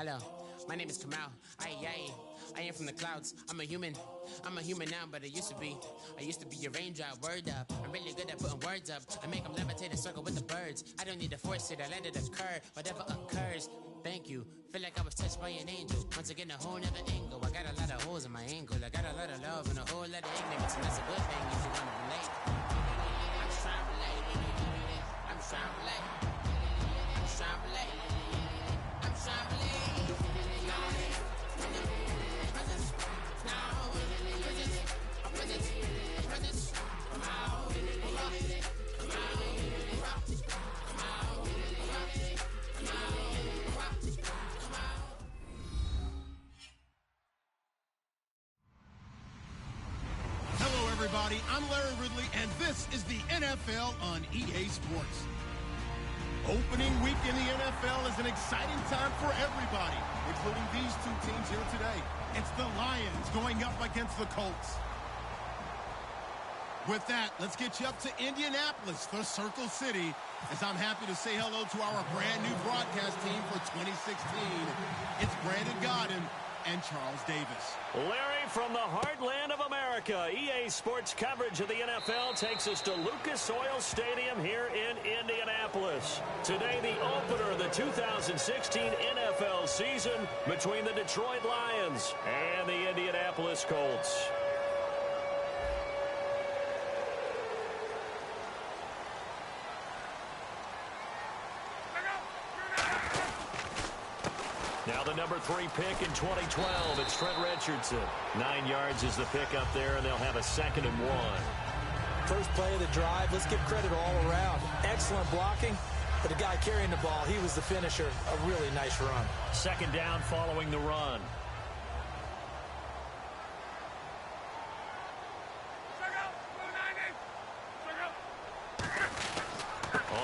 Hello, my name is Kamal. I am from the clouds. I'm a human now, but I used to be a raindrop. Word up, I'm really good at putting words up. I make them levitate and circle with the birds. I don't need to force it, I let it occur. Whatever occurs, thank you. Feel like I was touched by an angel. Once again, a whole nother angle. I got a lot of holes in my ankle. I got a lot of love and a whole lot of ignorance, and that's a good thing if you want to relate. I'm just trying to relate. I'm just trying to relate. I'm just trying to relate. I'm just trying to relate. Everybody, I'm Larry Ridley, and this is the NFL on EA Sports. Opening week in the NFL is an exciting time for everybody, including these two teams here today. It's the Lions going up against the Colts. With that, let's get you up to Indianapolis, the Circle City, as I'm happy to say hello to our brand new broadcast team for 2016. It's Brandon Godden and Charles Davis. Larry, from the heartland of America, EA Sports coverage of the NFL takes us to Lucas Oil Stadium here in Indianapolis. Today, the opener of the 2016 NFL season between the Detroit Lions and the Indianapolis Colts. Now the number 3 pick in 2012, it's Trent Richardson. 9 yards is the pick up there, and they'll have a 2nd and 1. First play of the drive, let's give credit all around. Excellent blocking, but the guy carrying the ball, he was the finisher. A really nice run. 2nd down following the run.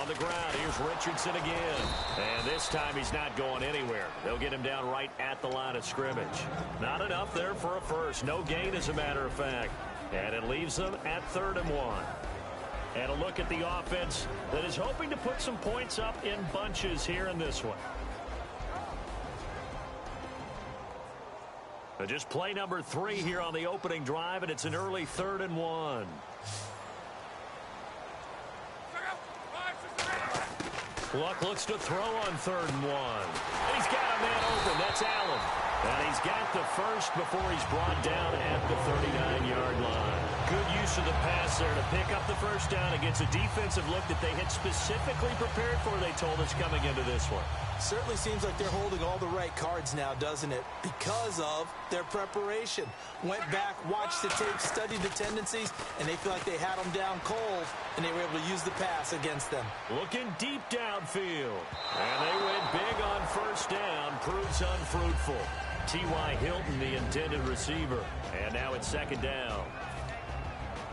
On the ground, here's Richardson again. And this time he's not going anywhere. They'll get him down right at the line of scrimmage. Not enough there for a first. No gain, as a matter of fact. And it leaves them at 3rd and 1. And a look at the offense that is hoping to put some points up in bunches here in this one. Just play number 3 here on the opening drive, and it's an early 3rd and 1. Luck looks to throw on 3rd and 1. He's got a man open. That's Allen. And he's got the first before he's brought down at the 39-yard line. Good use of the pass there to pick up the first down against a defensive look that they had specifically prepared for, they told us, coming into this one. Certainly seems like they're holding all the right cards now, doesn't it? Because of their preparation. Went back, watched the tape, studied the tendencies, and they feel like they had them down cold, and they were able to use the pass against them. Looking deep downfield. And they went big on first down. Proves unfruitful. T.Y. Hilton, the intended receiver. And now it's 2nd down.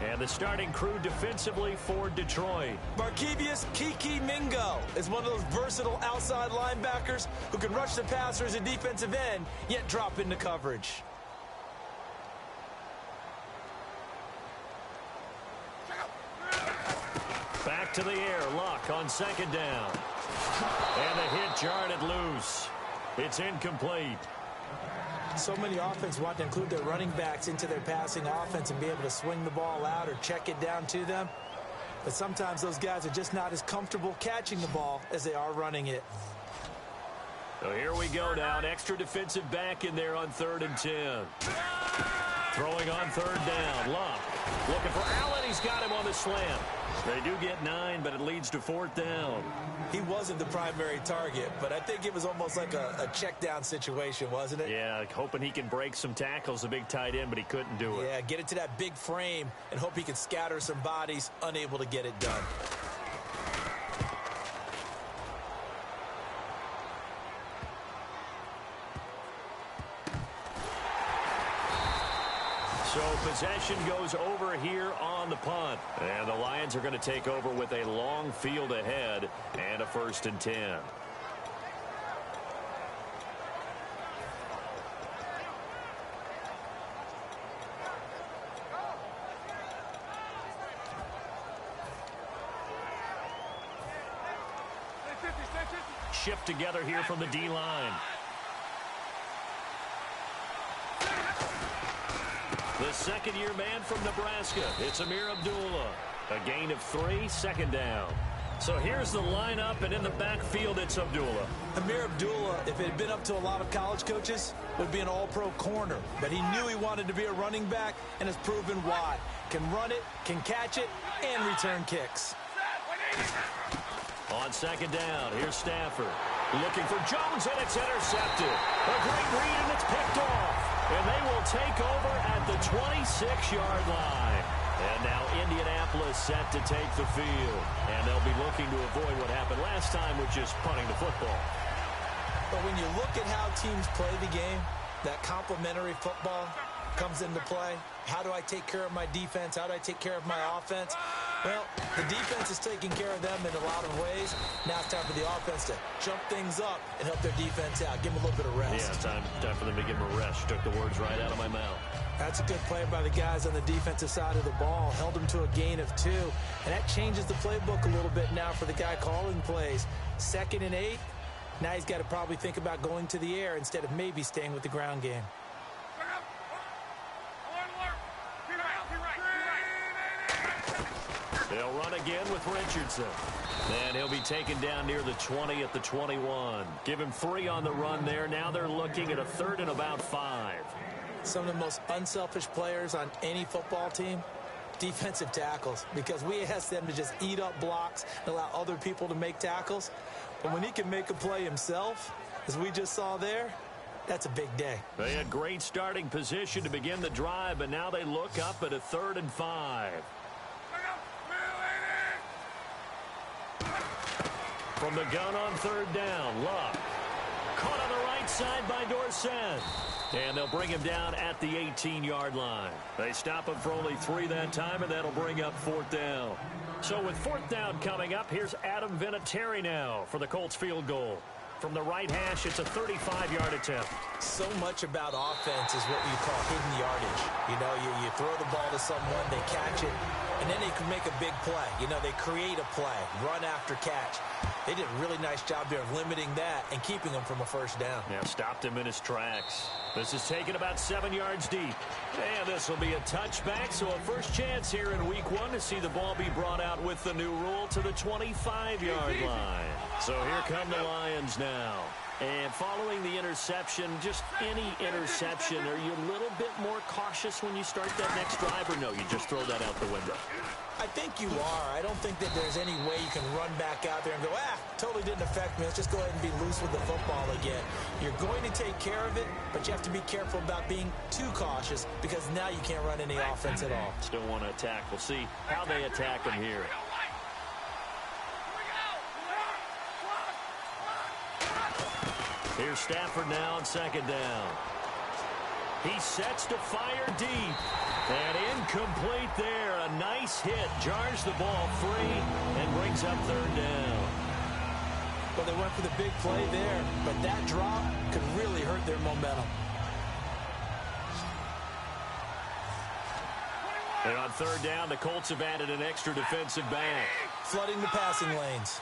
And the starting crew defensively for Detroit. Markevius Kiki Mingo is one of those versatile outside linebackers who can rush the passer as a defensive end, yet drop into coverage. Back to the air. Luck on 2nd down. And the hit jarred it loose. It's incomplete. So many offenses want to include their running backs into their passing offense and be able to swing the ball out or check it down to them. But sometimes those guys are just not as comfortable catching the ball as they are running it. So here we go now. An extra defensive back in there on 3rd and 10. Throwing on 3rd down. Luck looking for Allen. He's got him on the slant. They do get 9, but it leads to 4th down. He wasn't the primary target, but I think it was almost like a check down situation, wasn't it? Yeah, hoping he can break some tackles, a big tight end, but he couldn't do it. Yeah, get it to that big frame and hope he can scatter some bodies, unable to get it done. So possession goes over here on the punt. And the Lions are going to take over with a long field ahead and a 1st and 10. Shift together here from the D-line. The second-year man from Nebraska, it's Amir Abdullah. A gain of 3, second down. So here's the lineup, and in the backfield, it's Abdullah. Amir Abdullah, if it had been up to a lot of college coaches, would be an all-pro corner. But he knew he wanted to be a running back, and has proven why. Can run it, can catch it, and return kicks. On second down, here's Stafford. Looking for Jones, and it's intercepted. A great read, and it's picked off. And they will take over at the 26-yard line. And now Indianapolis set to take the field. And they'll be looking to avoid what happened last time, which is punting the football. But when you look at how teams play the game, that complementary football comes into play. How do I take care of my defense? How do I take care of my offense? Well, the defense is taking care of them in a lot of ways. Now it's time for the offense to jump things up and help their defense out. Give them a little bit of rest. Yeah, time for them to give them a rest. You took the words right out of my mouth. That's a good play by the guys on the defensive side of the ball. Held them to a gain of 2. And that changes the playbook a little bit now for the guy calling plays. 2nd and 8. Now he's got to probably think about going to the air instead of maybe staying with the ground game. They'll run again with Richardson. And he'll be taken down near the 20 at the 21. Give him 3 on the run there. Now they're looking at a 3rd and about 5. Some of the most unselfish players on any football team, defensive tackles, because we ask them to just eat up blocks and allow other people to make tackles. But when he can make a play himself, as we just saw there, that's a big day. They had great starting position to begin the drive, but now they look up at a 3rd and 5. From the gun on 3rd down, Luck. Caught on the right side by Dorsett. And they'll bring him down at the 18-yard line. They stop him for only 3 that time, and that'll bring up 4th down. So with 4th down coming up, here's Adam Vinatieri now for the Colts field goal. From the right hash, it's a 35-yard attempt. So much about offense is what you call hidden yardage. You know, you throw the ball to someone, they catch it, and then they can make a big play. You know, they create a play, run after catch. They did a really nice job there of limiting that and keeping him from a 1st down. Yeah, stopped him in his tracks. This is taken about 7 yards deep. And this will be a touchback, so a first chance here in week 1 to see the ball be brought out with the new rule to the 25-yard line. So here come the Lions now. And following the interception, just any interception, are you a little bit more cautious when you start that next drive, or no, you just throw that out the window? I think you are. I don't think that there's any way you can run back out there and go, totally didn't affect me. Let's just go ahead and be loose with the football again. You're going to take care of it, but you have to be careful about being too cautious because now you can't run any offense at all. Still want to attack. We'll see how they attack him here. Here's Stafford now on 2nd down. He sets to fire deep. And incomplete there. A nice hit. Jars the ball free and brings up 3rd down. Well, they went for the big play there, but that drop could really hurt their momentum. And on 3rd down, the Colts have added an extra defensive back. Flooding the passing lanes.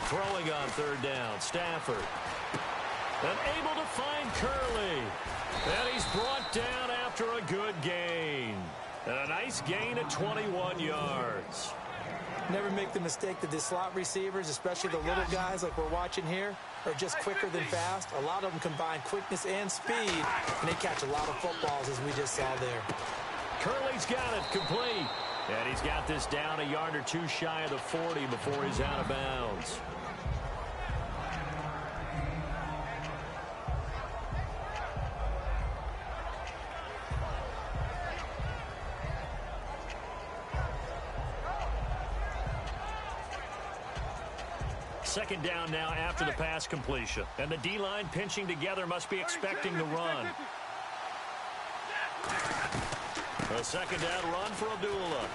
Throwing on 3rd down, Stafford. And able to find Curley. And he's brought down after a good gain. And a nice gain at 21 yards. Never make the mistake that the slot receivers, especially the little guys like we're watching here, are just quicker than fast. A lot of them combine quickness and speed, and they catch a lot of footballs, as we just saw there. Curley's got it complete. And he's got this down a yard or 2 shy of the 40 before he's out of bounds. Second down now after the pass completion. And the D-line pinching together must be expecting the run. A second down run for Abdullah.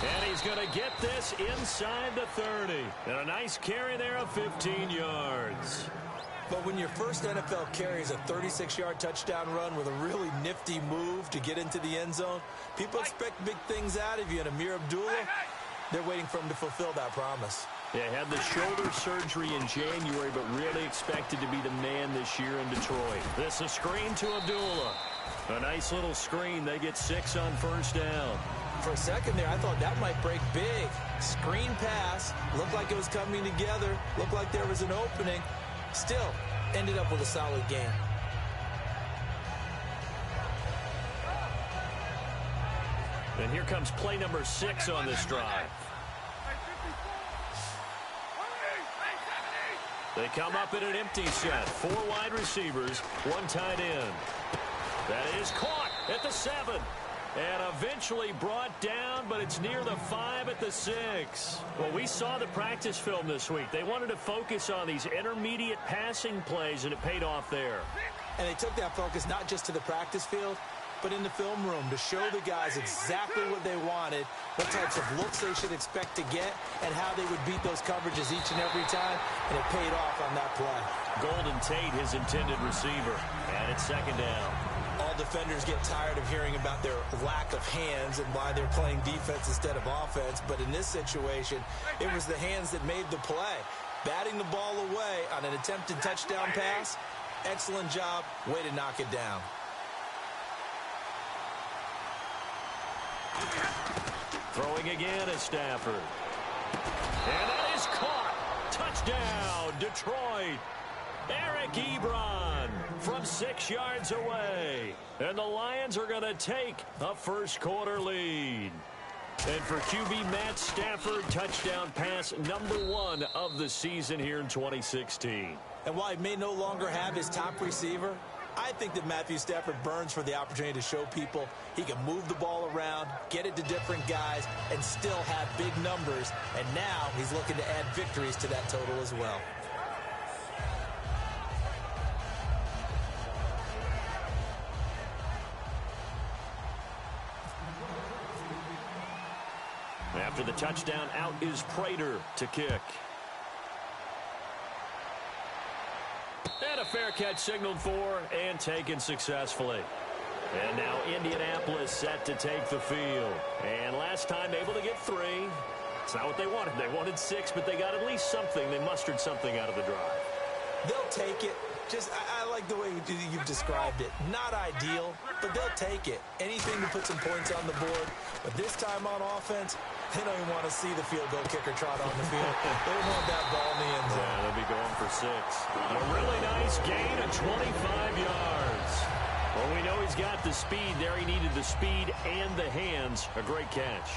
And he's going to get this inside the 30. And a nice carry there of 15 yards. But when your first NFL carry is a 36-yard touchdown run with a really nifty move to get into the end zone, people expect big things out of you. And Amir Abdullah, they're waiting for him to fulfill that promise. Yeah, had the shoulder surgery in January, but really expected to be the man this year in Detroit. This is a screen to Abdullah. A nice little screen. They get 6 on first down. For a second there, I thought that might break big. Screen pass. Looked like it was coming together. Looked like there was an opening. Still, ended up with a solid game. And here comes play number 6 on this drive. They come up in an empty set. 4 wide receivers, 1 tight end. That is caught at the 7. And eventually brought down, but it's near the 5 at the 6. Well, we saw the practice film this week. They wanted to focus on these intermediate passing plays, and it paid off there. And they took that focus not just to the practice field, but in the film room to show the guys exactly what they wanted, what types of looks they should expect to get, and how they would beat those coverages each and every time, and it paid off on that play. Golden Tate, his intended receiver, and it's second down. All defenders get tired of hearing about their lack of hands and why they're playing defense instead of offense, but in this situation, it was the hands that made the play. Batting the ball away on an attempted touchdown pass, excellent job, way to knock it down. Throwing again is Stafford. And that is caught. Touchdown, Detroit. Eric Ebron from 6 yards away. And the Lions are going to take a first-quarter lead. And for QB Matt Stafford, touchdown pass number 1 of the season here in 2016. And while he may no longer have his top receiver, I think that Matthew Stafford burns for the opportunity to show people he can move the ball around, get it to different guys, and still have big numbers. And now he's looking to add victories to that total as well. After the touchdown, out is Prater to kick. And a fair catch signaled for and taken successfully. And now Indianapolis set to take the field. And last time able to get 3. It's not what they wanted. They wanted 6, but they got at least something. They mustered something out of the drive. They'll take it. I like the way you've described it. Not ideal, but they'll take it. Anything to put some points on the board. But this time on offense, they don't even want to see the field goal kicker trot on the field. They want that ball in the end zone. Yeah, they'll be going for 6. A really nice gain of 25 yards. Well, we know he's got the speed there. He needed the speed and the hands. A great catch.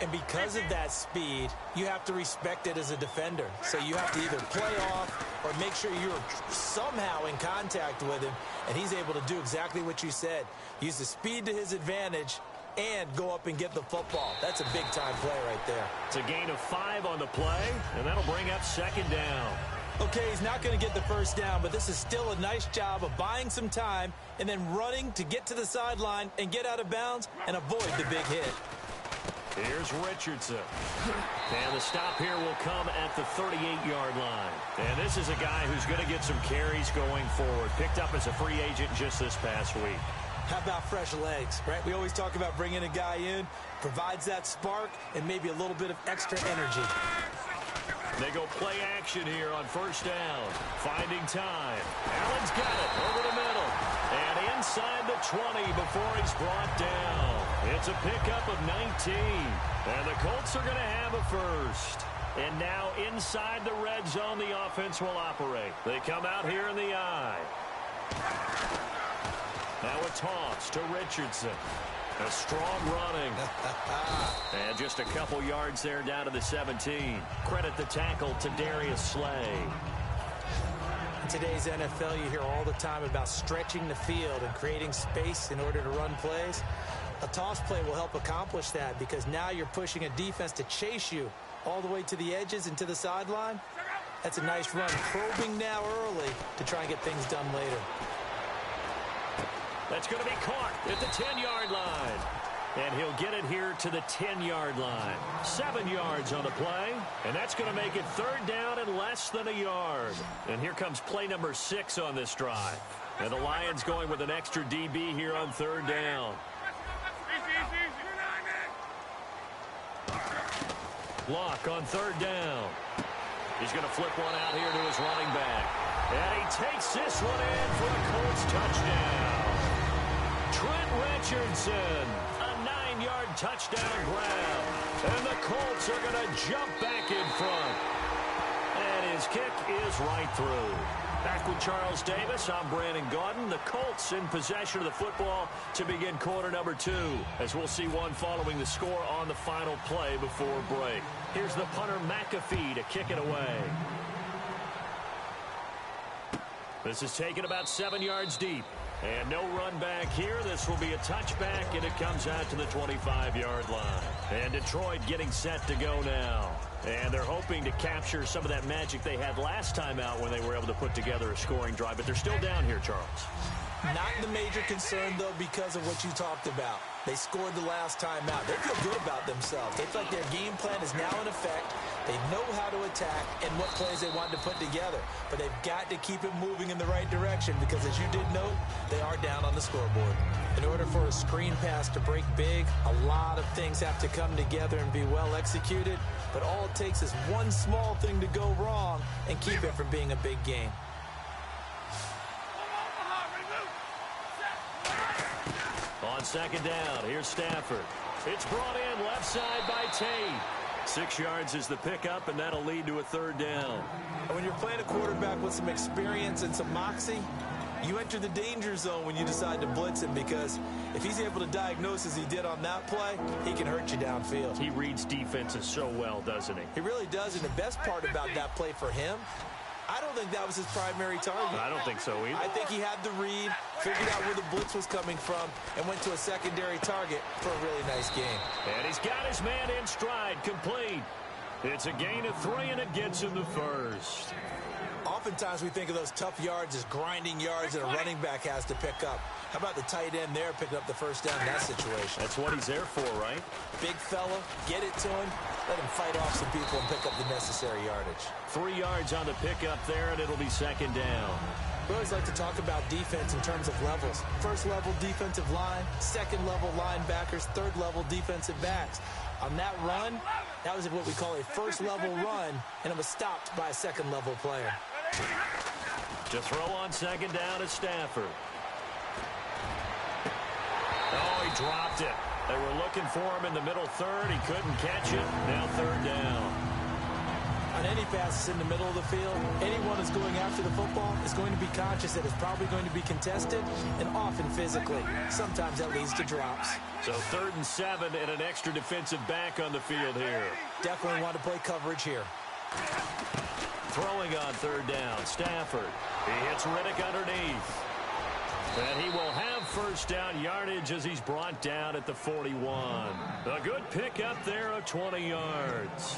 And because of that speed, you have to respect it as a defender. So you have to either play off or make sure you're somehow in contact with him. And he's able to do exactly what you said. Use the speed to his advantage and go up and get the football. That's a big-time play right there. It's a gain of 5 on the play, and that'll bring up second down. Okay, he's not going to get the first down, but this is still a nice job of buying some time and then running to get to the sideline and get out of bounds and avoid the big hit. Here's Richardson. And the stop here will come at the 38-yard line. And this is a guy who's going to get some carries going forward. Picked up as a free agent just this past week. How about fresh legs, right? We always talk about bringing a guy in, provides that spark and maybe a little bit of extra energy. They go play action here on first down. Finding time. Allen's got it over the middle. And inside the 20 before he's brought down. It's a pickup of 19. And the Colts are going to have a first. And now inside the red zone, the offense will operate. They come out here in the eye. Now a toss to Richardson. A strong running. And just a couple yards there down to the 17. Credit the tackle to Darius Slay. In today's NFL, you hear all the time about stretching the field and creating space in order to run plays. A toss play will help accomplish that because now you're pushing a defense to chase you all the way to the edges and to the sideline. That's a nice run. Probing now early to try and get things done later. That's going to be caught at the 10-yard line. And he'll get it here to the 10-yard line. 7 yards on the play. And that's going to make it third down and less than a yard. And here comes play number 6 on this drive. And the Lions going with an extra DB here on third down. Lock on third down. He's going to flip one out here to his running back. And he takes this one in for a Colts touchdown. Trent Richardson. A 9-yard touchdown grab. And the Colts are going to jump back in front. And his kick is right through. Back with Charles Davis, I'm Brandon Gaudin. The Colts in possession of the football to begin quarter number 2, as we'll see one following the score on the final play before break. Here's the punter McAfee to kick it away. This is taken about 7 yards deep. And no run back here. This will be a touchback, and it comes out to the 25-yard line. And Detroit getting set to go now. And they're hoping to capture some of that magic they had last time out when they were able to put together a scoring drive. But they're still down here, Charles. Not the major concern, though, because of what you talked about. They scored the last time out. They feel good about themselves. They feel like their game plan is now in effect. They know how to attack and what plays they want to put together. But they've got to keep it moving in the right direction because, as you did note, they are down on the scoreboard. In order for a screen pass to break big, a lot of things have to come together and be well executed. But all it takes is one small thing to go wrong and keep it from being a big game. On second down, here's Stafford. It's brought in left side by Tate. 6 yards is the pickup, and that'll lead to a third down. When you're playing a quarterback with some experience and some moxie, you enter the danger zone when you decide to blitz him, because if he's able to diagnose as he did on that play, he can hurt you downfield. He reads defenses so well, doesn't he? He really does, and the best part about that play for him, I don't think that was his primary target. I don't think so either. I think he had the read, figured out where the blitz was coming from, and went to a secondary target for a really nice game. And he's got his man in stride, complete. It's a gain of 3, and it gets him the first. Oftentimes we think of those tough yards as grinding yards that a running back has to pick up. How about the tight end there picking up the first down in that situation? That's what he's there for, right? Big fella, get it to him, let him fight off some people and pick up the necessary yardage. 3 yards on the pickup there, and it'll be second down. We always like to talk about defense in terms of levels. First level defensive line, second level linebackers, third level defensive backs. On that run, that was what we call a first level run, and it was stopped by a second level player. To throw on second down is Stafford. Oh, he dropped it. They were looking for him in the middle third. He couldn't catch it. Now third down. On any passes in the middle of the field, anyone who's going after the football is going to be conscious that it's probably going to be contested, and often physically. Sometimes that leads to drops. So 3rd and 7 and an extra defensive back on the field here. Definitely want to play coverage here. Throwing on third down, Stafford. He hits Riddick underneath. And he will have first down yardage as he's brought down at the 41. A good pickup there of 20 yards.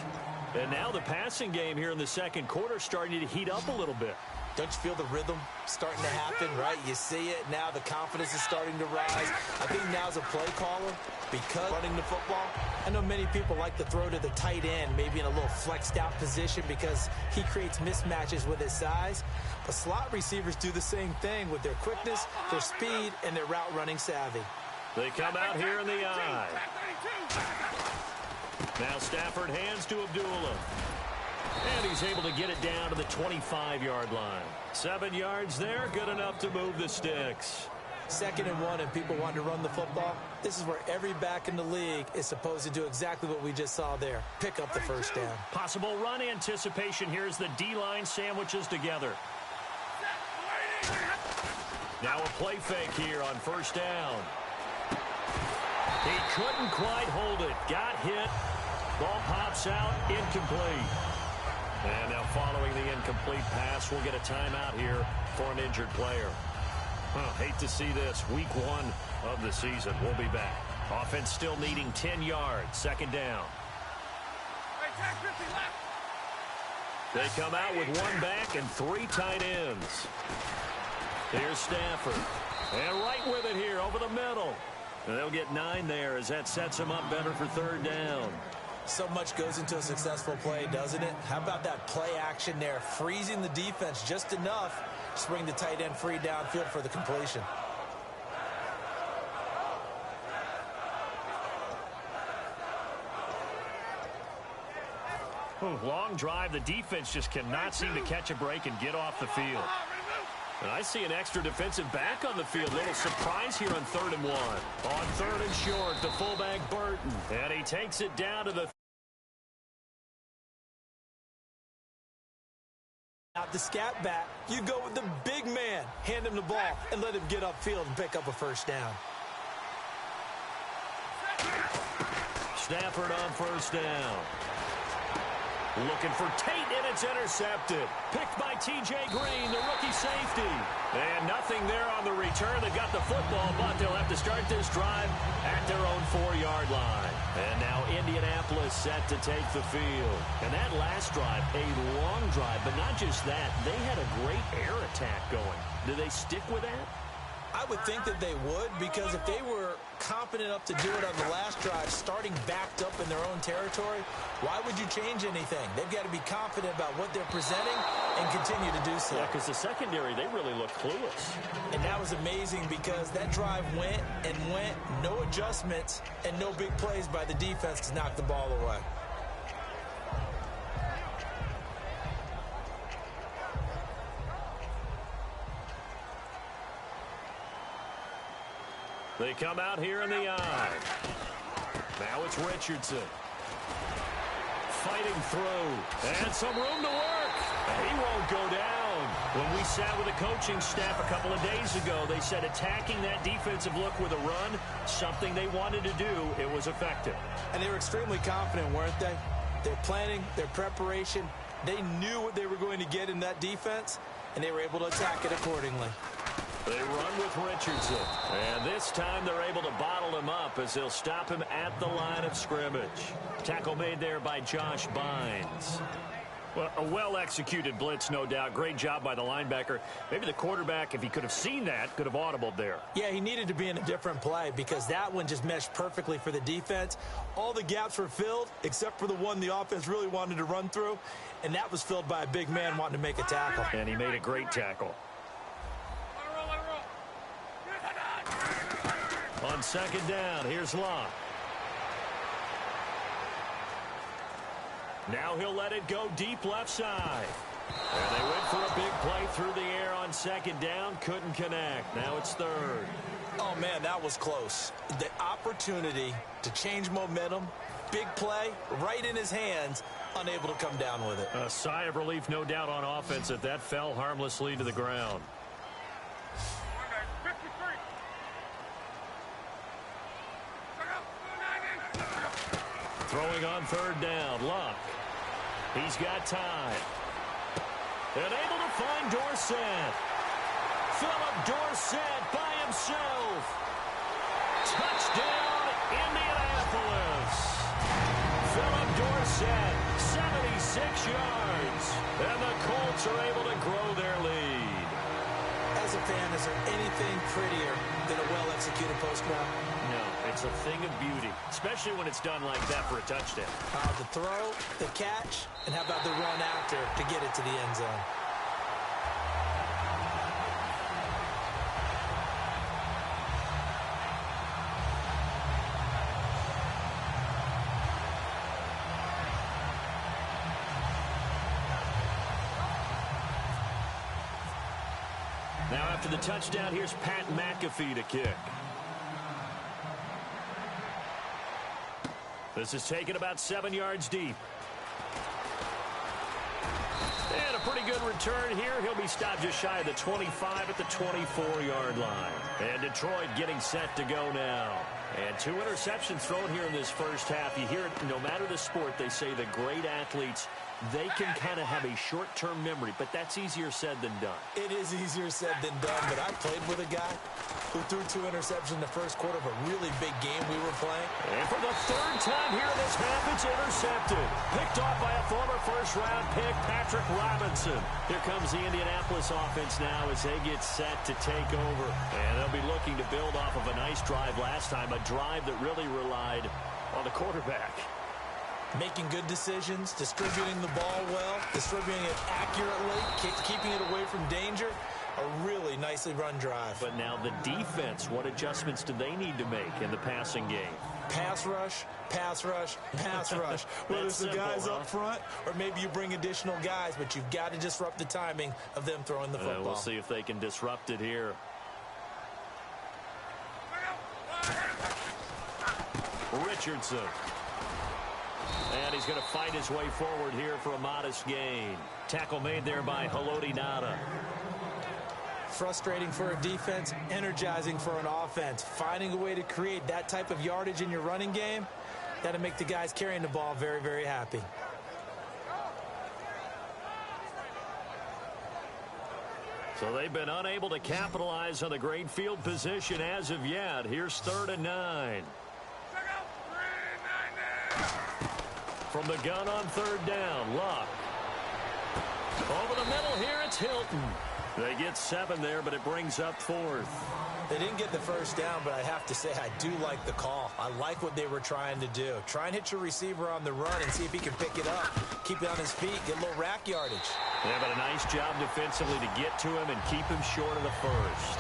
And now the passing game here in the second quarter starting to heat up a little bit. Don't you feel the rhythm starting to happen, right? You see it. Now the confidence is starting to rise. I think now's a play caller because running the football. I know many people like to throw to the tight end, maybe in a little flexed out position because he creates mismatches with his size. But slot receivers do the same thing with their quickness, their speed, and their route running savvy. They come out here in the eye. Now Stafford hands to Abdullah. And he's able to get it down to the 25-yard line. 7 yards there, good enough to move the sticks. 2nd and 1 and people want to run the football. This is where every back in the league is supposed to do exactly what we just saw there. Pick up the first down. Possible run anticipation here as the D-line sandwiches together. Now a play fake here on first down. He couldn't quite hold it. Got hit. Ball pops out. Incomplete. And now following the incomplete pass, we'll get a timeout here for an injured player. Hate to see this. Week 1 of the season. We'll be back. Offense still needing 10 yards. Second down. They come out with 1 back and 3 tight ends. Here's Stafford. And right with it here over the middle. And they'll get 9 there as that sets them up better for third down. So much goes into a successful play, doesn't it? How about that play action there? Freezing the defense just enough to bring the tight end free downfield for the completion. Long drive. The defense just cannot seem to catch a break and get off the field. And I see an extra defensive back on the field. Little surprise here on 3rd and 1. On 3rd and short, the fullback Burton. And he takes it down to the... Out the scat back, you go with the big man. Hand him the ball and let him get upfield and pick up a first down. Stafford on 1st down. Looking for Tate, and it's intercepted. Picked by T.J. Green, the rookie safety. And nothing there on the return. They got the football, but they'll have to start this drive at their own 4-yard line. And now Indianapolis set to take the field. And that last drive, a long drive, but not just that. They had a great air attack going. Do they stick with that? I would think that they would, because if they were confident enough to do it on the last drive, starting backed up in their own territory, why would you change anything? They've got to be confident about what they're presenting and continue to do so. Yeah, because the secondary, they really look clueless. And that was amazing because that drive went and went, no adjustments, and no big plays by the defense to knock the ball away. They come out here in the eye. Now it's Richardson. Fighting through. And some room to work. He won't go down. When we sat with the coaching staff a couple of days ago, they said attacking that defensive look with a run, something they wanted to do, it was effective. And they were extremely confident, weren't they? Their planning, their preparation, they knew what they were going to get in that defense, and they were able to attack it accordingly. They run with Richardson. And this time they're able to bottle him up as they'll stop him at the line of scrimmage. Tackle made there by Josh Bynes. Well, a well-executed blitz, no doubt. Great job by the linebacker. Maybe the quarterback, if he could have seen that, could have audibled there. Yeah, he needed to be in a different play because that one just meshed perfectly for the defense. All the gaps were filled except for the one the offense really wanted to run through, and that was filled by a big man wanting to make a tackle. And he made a great tackle. On 2nd down, here's Locke. Now he'll let it go deep left side. And they went for a big play through the air on 2nd down. Couldn't connect. Now it's 3rd. Oh, man, that was close. The opportunity to change momentum, big play, right in his hands, unable to come down with it. A sigh of relief, no doubt, on offense that that fell harmlessly to the ground. Throwing on 3rd down, Luck. He's got time. And able to find Dorsett. Philip Dorsett by himself. Touchdown, Indianapolis. Philip Dorsett, 76 yards. And the Colts are able to grow their lead. As a fan, is there anything prettier than a well-executed post route? No, it's a thing of beauty, especially when it's done like that for a touchdown. The throw, the catch, and how about the run after to get it to the end zone? Now after the touchdown, here's Pat McAfee to kick. This is taken about 7 yards deep. And a pretty good return here. He'll be stopped just shy of the 25 at the 24-yard line. And Detroit getting set to go now. And 2 interceptions thrown here in this first half. You hear it, no matter the sport, they say the great athletes, they can kind of have a short-term memory, but that's easier said than done. It is easier said than done, but I played with a guy who threw 2 interceptions in the first quarter of a really big game we were playing. And for the 3rd time here in this half, it's intercepted. Picked off by a former first-round pick, Patrick Robinson. Here comes the Indianapolis offense now as they get set to take over. And they'll be looking to build off of a nice drive last time, a drive that really relied on the quarterback. Making good decisions, distributing the ball well, distributing it accurately, keeping it away from danger. A really nicely run drive. But now the defense, what adjustments do they need to make in the passing game? Pass rush, pass rush, pass rush. Whether it's the guys up front or maybe you bring additional guys, but you've got to disrupt the timing of them throwing the football. We'll see if they can disrupt it here. Richardson. And he's going to fight his way forward here for a modest gain. Tackle made there by Haloti Ngata. Frustrating for a defense, energizing for an offense. Finding a way to create that type of yardage in your running game, that'll make the guys carrying the ball very, very happy. So they've been unable to capitalize on the great field position as of yet. Here's 3rd and 9. From the gun on 3rd down, Luck. Over the middle here, it's Hilton. They get 7 there, but it brings up 4th. They didn't get the first down, but I have to say I do like the call. I like what they were trying to do. Try and hit your receiver on the run and see if he can pick it up. Keep it on his feet, get a little rack yardage. Yeah, but a nice job defensively to get to him and keep him short of the first.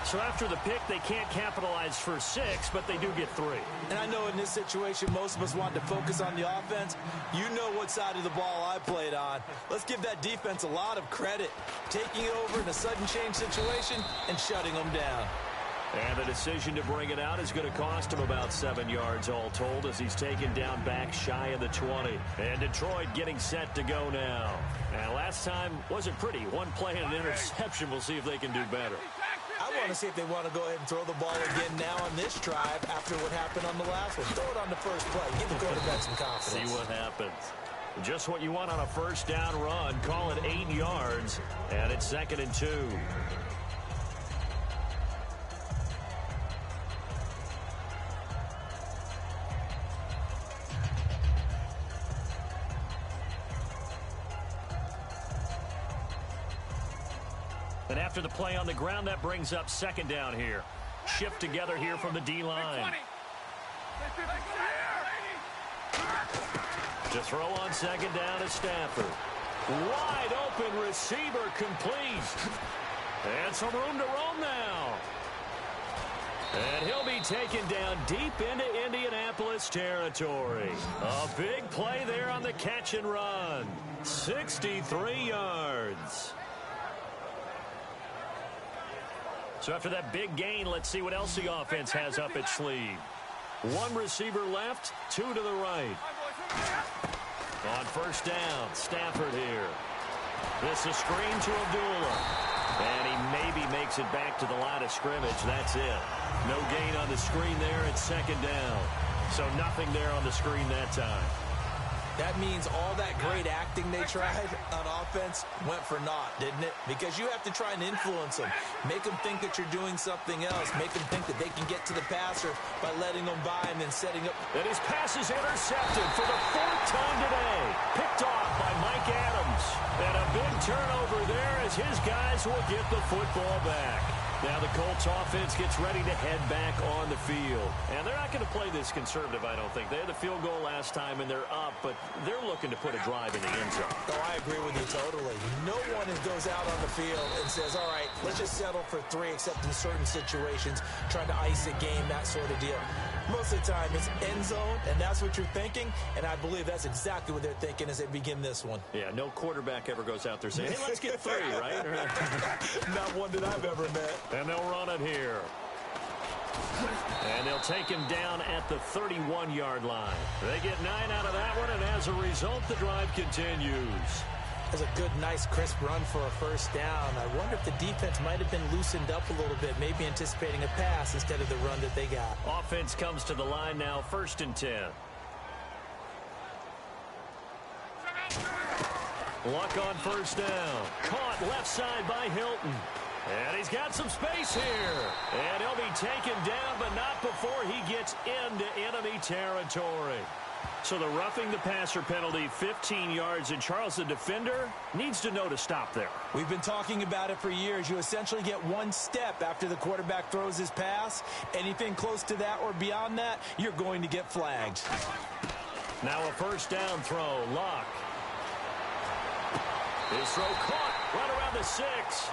So after the pick, they can't capitalize for 6, but they do get 3. And I know in this situation, most of us want to focus on the offense. You know what side of the ball I played on. Let's give that defense a lot of credit. Taking it over in a sudden change situation and shutting them down. And the decision to bring it out is going to cost him about 7 yards all told as he's taken down back shy of the 20. And Detroit getting set to go now. And last time wasn't pretty. One play and an interception. We'll see if they can do better. I want to see if they want to go ahead and throw the ball again now on this drive after what happened on the last one. Throw it on the first play. Give the quarterback some confidence. See what happens. Just what you want on a first down run. Call it 8 yards, and it's 2nd and 2. And after the play on the ground, that brings up 2nd down here. Shift together here from the D-line. To throw on 2nd down is Stafford. Wide open receiver complete. And some room to roam now. And he'll be taken down deep into Indianapolis territory. A big play there on the catch and run. 63 yards. So after that big gain, let's see what else the offense has up its sleeve. 1 receiver left, 2 to the right. On first down, Stafford here. This is screen to Abdullah. And he maybe makes it back to the line of scrimmage. That's it. No gain on the screen there. It's 2nd down. So nothing there on the screen that time. That means all that great acting they tried on offense went for naught, didn't it? Because you have to try and influence them. Make them think that you're doing something else. Make them think that they can get to the passer by letting them by and then setting up. And his pass is intercepted for the 4th time today. Picked off by Mike Adams. And a big turnover there as his guys will get the football back. Now the Colts offense gets ready to head back on the field. And they're not going to play this conservative, I don't think. They had the field goal last time, and they're up, but they're looking to put a drive in the end zone. Oh, I agree with you totally. No one goes out on the field and says, all right, let's just settle for 3, except in certain situations, trying to ice a game, that sort of deal. Most of the time, it's end zone, and that's what you're thinking, and I believe that's exactly what they're thinking as they begin this one. Yeah, no quarterback ever goes out there saying, hey, let's get 3, right? Not one that I've ever met. And they'll run it here. And they'll take him down at the 31-yard line. They get 9 out of that one, and as a result, the drive continues. That's a good, nice, crisp run for a first down. I wonder if the defense might have been loosened up a little bit, maybe anticipating a pass instead of the run that they got. Offense comes to the line now, 1st and 10. Luck on first down. Caught left side by Hilton. And he's got some space here. And he'll be taken down, but not before he gets into enemy territory. So the roughing the passer penalty, 15 yards, and Charles, the defender, needs to know to stop there. We've been talking about it for years. You essentially get 1 step after the quarterback throws his pass. Anything close to that or beyond that, you're going to get flagged. Now a first down throw. Luck. His throw caught. right around the 6.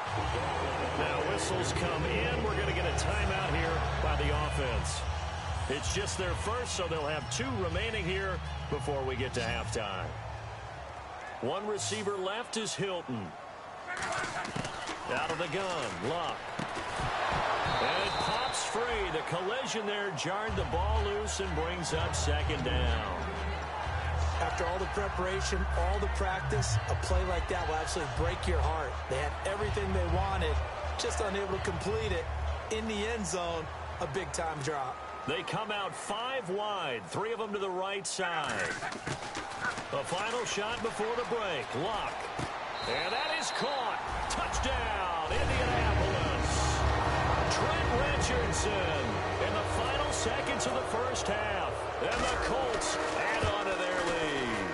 Now whistles come in. We're going to get a timeout here by the offense. It's just their first, so they'll have 2 remaining here before we get to halftime. One receiver left is Hilton. Out of the gun, Luck. And it pops free. The collision there jarred the ball loose and brings up 2nd down. After all the preparation, all the practice, a play like that will absolutely break your heart. They had everything they wanted, just unable to complete it. In the end zone, a big-time drop. They come out 5 wide, 3 of them to the right side. The final shot before the break, Luck. And that is caught. Touchdown, Indianapolis. Trent Richardson in the final seconds of the first half. And the Colts add on to their lead.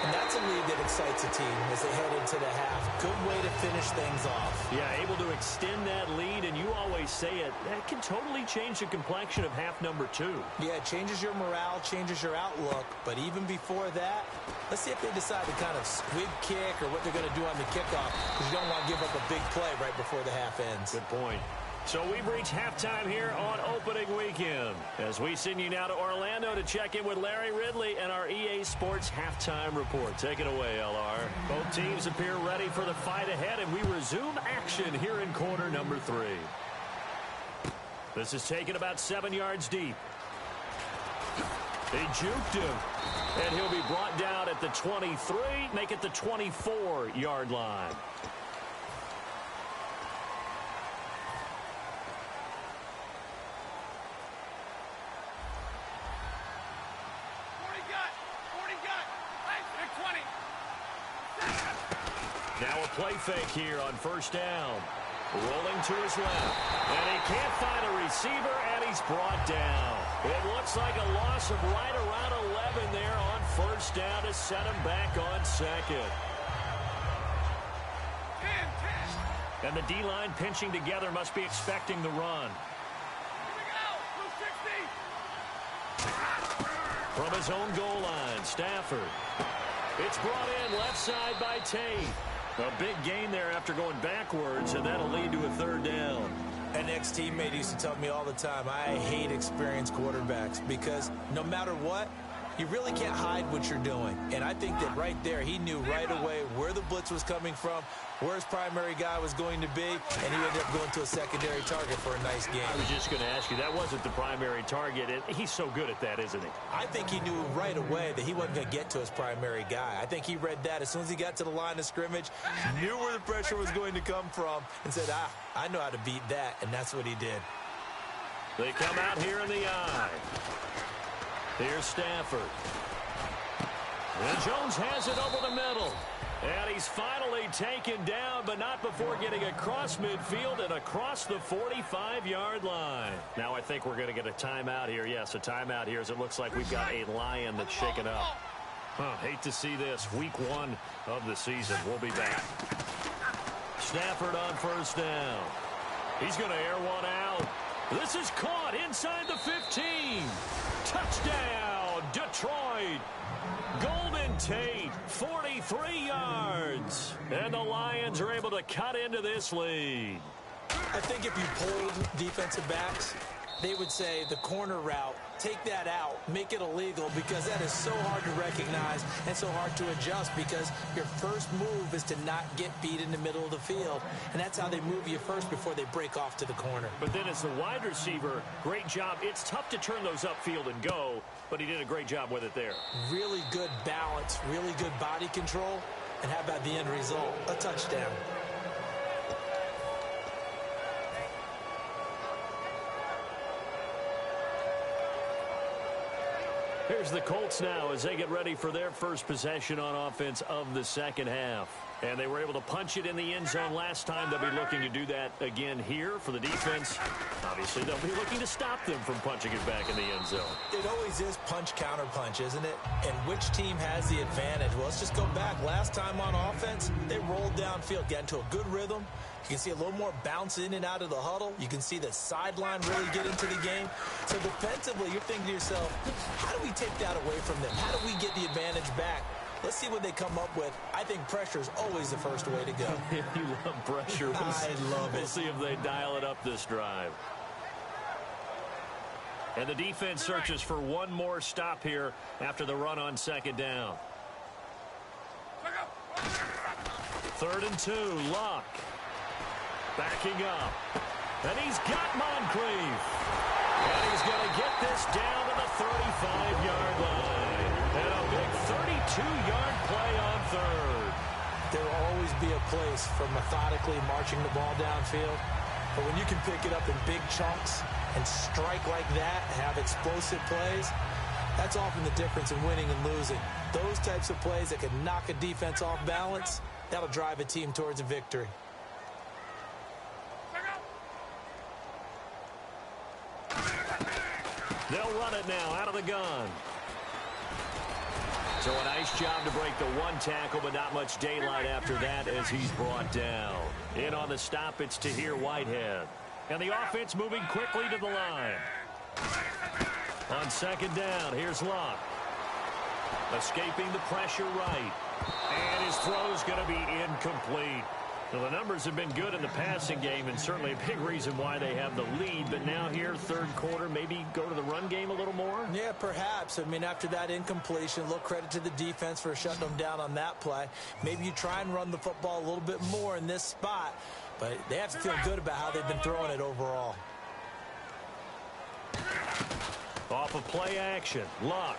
And that's a lead that excites a team as they head into the half. Good way to finish things off. Yeah, able to extend that lead, and you always say it, that can totally change the complexion of half number 2. Yeah, it changes your morale, changes your outlook. But even before that, let's see if they decide to kind of squib kick or what they're going to do on the kickoff, because you don't want to give up a big play right before the half ends. Good point. So we've reached halftime here on opening weekend. As we send you now to Orlando to check in with Larry Ridley and our EA Sports halftime report. Take it away, LR. Both teams appear ready for the fight ahead, and we resume action here in quarter number 3. This is taken about 7 yards deep. They juked him, and he'll be brought down at the 23, make it the 24-yard line. Now a play fake here on first down. Rolling to his left. And he can't find a receiver, and he's brought down. It looks like a loss of right around 11 there on first down to set him back on 2nd. And the D-line pinching together must be expecting the run. From his own goal line, Stafford. It's brought in left side by Tate. A big gain there after going backwards, and that'll lead to a 3rd down. An ex-teammate used to tell me all the time, I hate experienced quarterbacks because no matter what, you really can't hide what you're doing. And I think that right there, he knew right away where the blitz was coming from, where his primary guy was going to be, and he ended up going to a secondary target for a nice game. I was just going to ask you, that wasn't the primary target, and he's so good at that, isn't he? I think he knew right away that he wasn't going to get to his primary guy. I think he read that as soon as he got to the line of scrimmage, knew where the pressure was going to come from, and said, I know how to beat that, and that's what he did. They come out here in the eye. Here's Stafford. And Jones has it over the middle. And he's finally taken down, but not before getting across midfield and across the 45-yard line. Now I think we're going to get a timeout here. Yes, a timeout here as it looks like we've got a Lion that's shaken up. Hate to see this. Week 1 of the season. We'll be back. Stafford on first down. He's going to air one out. This is caught inside the 15. Touchdown, Detroit. Golden Tate, 43 yards. And the Lions are able to cut into this lead. I think if you polled defensive backs, they would say the corner route, take that out, make it illegal, because that is so hard to recognize and so hard to adjust, because your first move is to not get beat in the middle of the field. And that's how they move you first before they break off to the corner. But then as the wide receiver, great job. It's tough to turn those upfield and go, but he did a great job with it there. Really good balance, really good body control. And how about the end result? A touchdown. Here's the Colts now as they get ready for their first possession on offense of the second half. And they were able to punch it in the end zone last time. They'll be looking to do that again here for the defense. Obviously, they'll be looking to stop them from punching it back in the end zone. It always is punch, counter punch, isn't it? And which team has the advantage? Well, let's just go back. Last time on offense, they rolled downfield, got into a good rhythm. You can see a little more bounce in and out of the huddle. You can see the sideline really get into the game. So defensively, you're thinking to yourself, how do we take that away from them? How do we get the advantage back? Let's see what they come up with. I think pressure is always the first way to go. You love pressure. I love it. We'll see if they dial it up this drive. And the defense searches for one more stop here after the run on second down. 3rd and 2, Luck. Backing up. And he's got Moncrief. And he's going to get this down to the 35-yard line. And a big 32-yard play on 3rd. There will always be a place for methodically marching the ball downfield. But when you can pick it up in big chunks and strike like that, have explosive plays, that's often the difference in winning and losing. Those types of plays that can knock a defense off balance, that'll drive a team towards a victory. They'll run it now out of the gun. So a nice job to break the one tackle, but not much daylight after that as he's brought down. In on the stop, it's Tahir Whitehead. And the offense moving quickly to the line. On second down, here's Luck. Escaping the pressure right. And his throw's going to be incomplete. Well, the numbers have been good in the passing game, and certainly a big reason why they have the lead. But now here, third quarter, maybe go to the run game a little more? Yeah, perhaps. I mean, after that incompletion, a little credit to the defense for shutting them down on that play. Maybe you try and run the football a little bit more in this spot. But they have to feel good about how they've been throwing it overall. Off of play action, Luck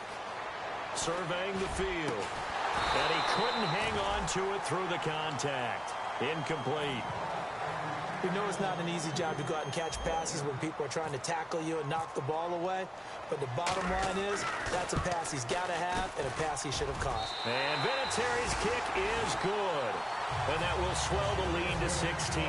surveying the field. And he couldn't hang on to it through the contact. Incomplete. We know it's not an easy job to go out and catch passes when people are trying to tackle you and knock the ball away. But the bottom line is, that's a pass he's got to have and a pass he should have caught. And Vinatieri's kick is good. And that will swell the lead to 16.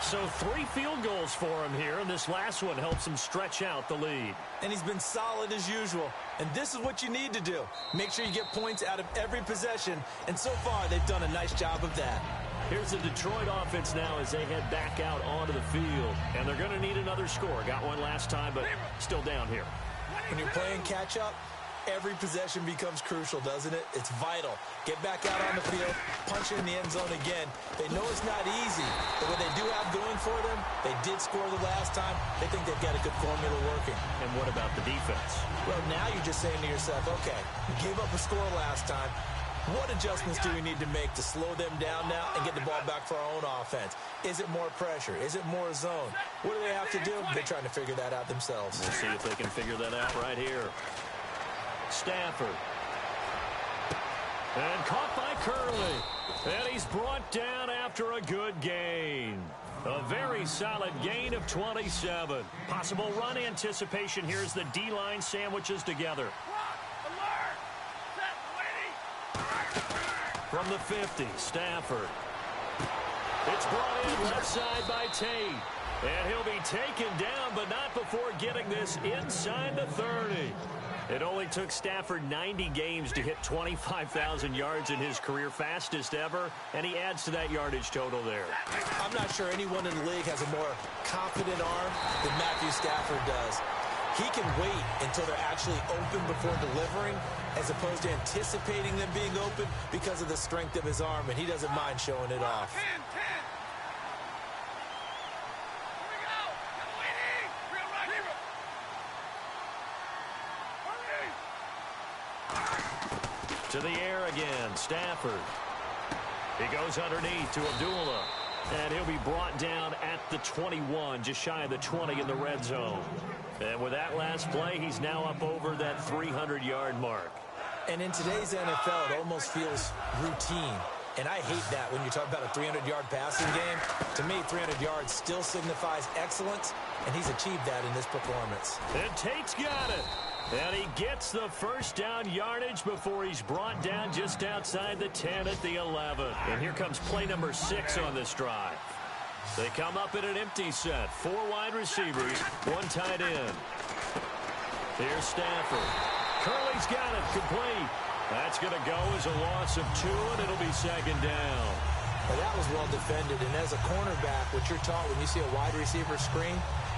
So 3 field goals for him here, and this last one helps him stretch out the lead. And he's been solid as usual. And this is what you need to do. Make sure you get points out of every possession. And so far, they've done a nice job of that. Here's the Detroit offense now as they head back out onto the field. And they're going to need another score. Got one last time, but still down here. When you're playing catch-up, every possession becomes crucial, doesn't it? It's vital. Get back out on the field, punch it in the end zone again. They know it's not easy, but what they do have going for them, they did score the last time. They think they've got a good formula working. And what about the defense? Well, now you're just saying to yourself, okay, we gave up a score last time. What adjustments do we need to make to slow them down now and get the ball back for our own offense? Is it more pressure? Is it more zone? What do they have to do? They're trying to figure that out themselves. We'll see if they can figure that out right here. Stafford. And caught by Curley. And he's brought down after a good gain. A very solid gain of 27. Possible run anticipation here as the D-line sandwiches together. From the 50, Stafford. It's brought in left side by Tate. And he'll be taken down, but not before getting this inside the 30. It only took Stafford 90 games to hit 25,000 yards in his career, fastest ever, and he adds to that yardage total there. I'm not sure anyone in the league has a more confident arm than Matthew Stafford does. He can wait until they're actually open before delivering, as opposed to anticipating them being open because of the strength of his arm, and he doesn't mind showing it off. 10. To the air again, Stafford. He goes underneath to Abdullah. And he'll be brought down at the 21, just shy of the 20 in the red zone. And with that last play, he's now up over that 300-yard mark. And in today's NFL, it almost feels routine. And I hate that when you talk about a 300-yard passing game. To me, 300 yards still signifies excellence, and he's achieved that in this performance. And Tate's got it. And he gets the first down yardage before he's brought down just outside the 10 at the 11. And here comes play number 6 on this drive. They come up in an empty set. 4 wide receivers, 1 tight end. Here's Stafford. Curley's got it complete. That's going to go as a loss of 2, and it'll be second down. Well, that was well defended. And as a cornerback, what you're taught when you see a wide receiver screen,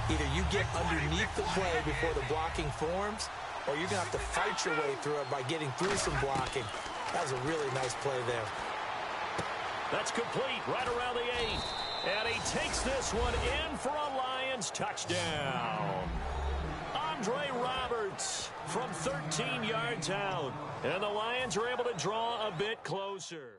either you get underneath the play before the blocking forms, or you're going to have to fight your way through it by getting through some blocking. That was a really nice play there. That's complete right around the 8. And he takes this one in for a Lions touchdown. Andre Roberts from 13 yards out. And the Lions are able to draw a bit closer.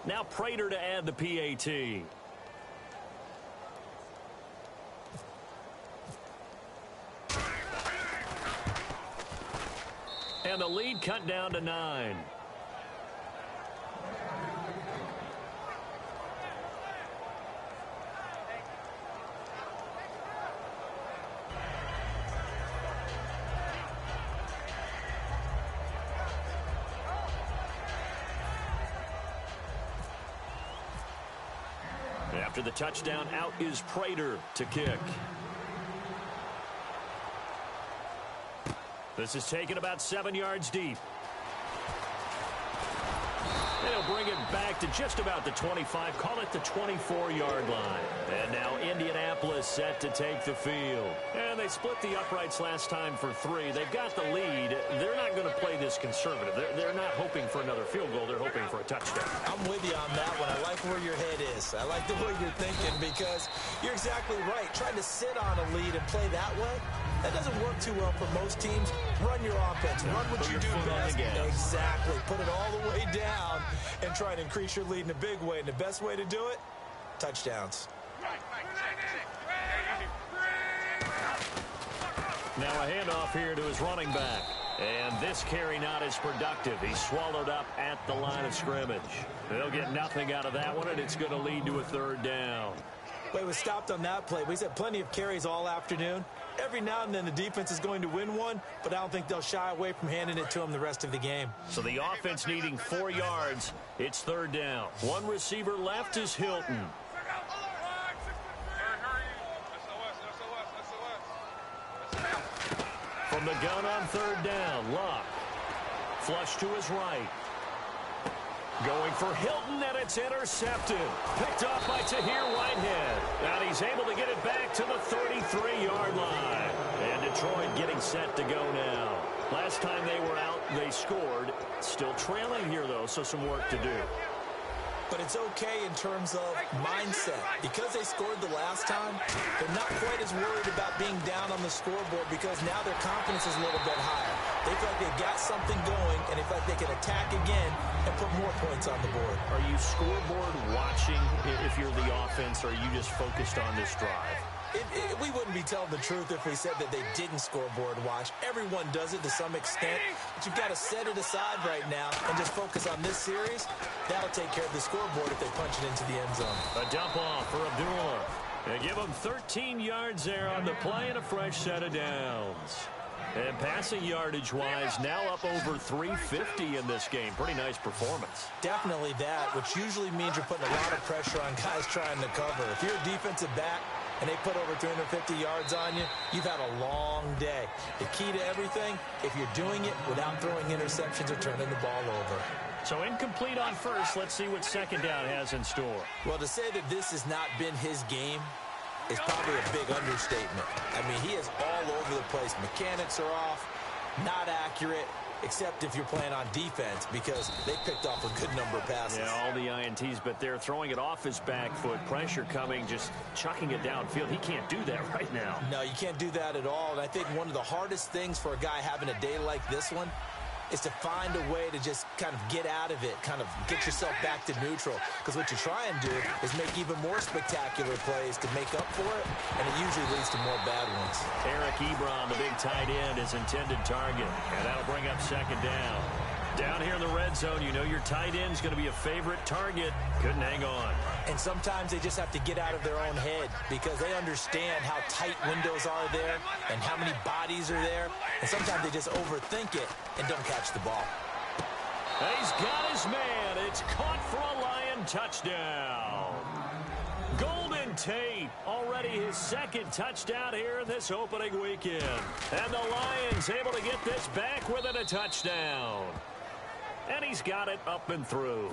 Now Prater to add the PAT. And the lead cut down to 9. After the touchdown, out is Prater to kick. This is taken about 7 yards deep. They'll bring it back to just about the 25, call it the 24-yard line. And now Indianapolis set to take the field. And they split the uprights last time for 3. They've got the lead. They're not going to play this conservative. They're not hoping for another field goal. They're hoping for a touchdown. I'm with you on that one. I like where your head is. I like the way you're thinking because you're exactly right. Trying to sit on a lead and play that way, that doesn't work too well for most teams. Run your offense. Run what you do best. Exactly. Put it all the way down and try to increase your lead in a big way. And the best way to do it, touchdowns. Now a handoff here to his running back. And this carry not as productive. He's swallowed up at the line of scrimmage. They'll get nothing out of that one, and it's going to lead to a 3rd down. Well, he was stopped on that play. But he's had plenty of carries all afternoon. Every now and then the defense is going to win one, but I don't think they'll shy away from handing it to him the rest of the game. So the offense needing 4 yards. It's 3rd down. One receiver left is Hilton. From the gun on 3rd down, Luck. Flush to his right. Going for Hilton, and it's intercepted. Picked off by Tahir Whitehead. And he's able to get it back to the 33-yard line. And Detroit getting set to go now. Last time they were out, they scored. Still trailing here, though, so some work to do. But it's okay in terms of mindset. Because they scored the last time, they're not quite as worried about being down on the scoreboard because now their confidence is a little bit higher. They feel like they've got something going, and they feel like they can attack again and put more points on the board. Are you scoreboard watching if you're the offense, or are you just focused on this drive? We wouldn't be telling the truth if we said that they didn't scoreboard watch. Everyone does it to some extent, but you've got to set it aside right now and just focus on this series. That'll take care of the scoreboard if they punch it into the end zone. A dump off for Abdullah. They give him 13 yards there on the play and a fresh set of downs. And passing yardage-wise, now up over 350 in this game. Pretty nice performance. Definitely that, which usually means you're putting a lot of pressure on guys trying to cover. If you're a defensive back and they put over 350 yards on you, you've had a long day. The key to everything, if you're doing it without throwing interceptions or turning the ball over. So incomplete on first. Let's see what 2nd down has in store. Well, to say that this has not been his game is probably a big understatement. I mean, he is all over the place. Mechanics are off, not accurate, except if you're playing on defense because they picked off a good number of passes. Yeah, all the INTs, but they're throwing it off his back foot. Pressure coming, just chucking it downfield. He can't do that right now. No, you can't do that at all. And I think one of the hardest things for a guy having a day like this one is to find a way to just kind of get out of it, kind of get yourself back to neutral. Because what you try and do is make even more spectacular plays to make up for it, and it usually leads to more bad ones. Eric Ebron, the big tight end, is intended target, and that'll bring up second down. Down here in the red zone, you know your tight end's going to be a favorite target. Couldn't hang on. And sometimes they just have to get out of their own head because they understand how tight windows are there and how many bodies are there. And sometimes they just overthink it and don't catch the ball. He's got his man. It's caught for a Lion touchdown. Golden Tate, already his second touchdown here in this opening weekend. And the Lions able to get this back within a touchdown. And he's got it up and through.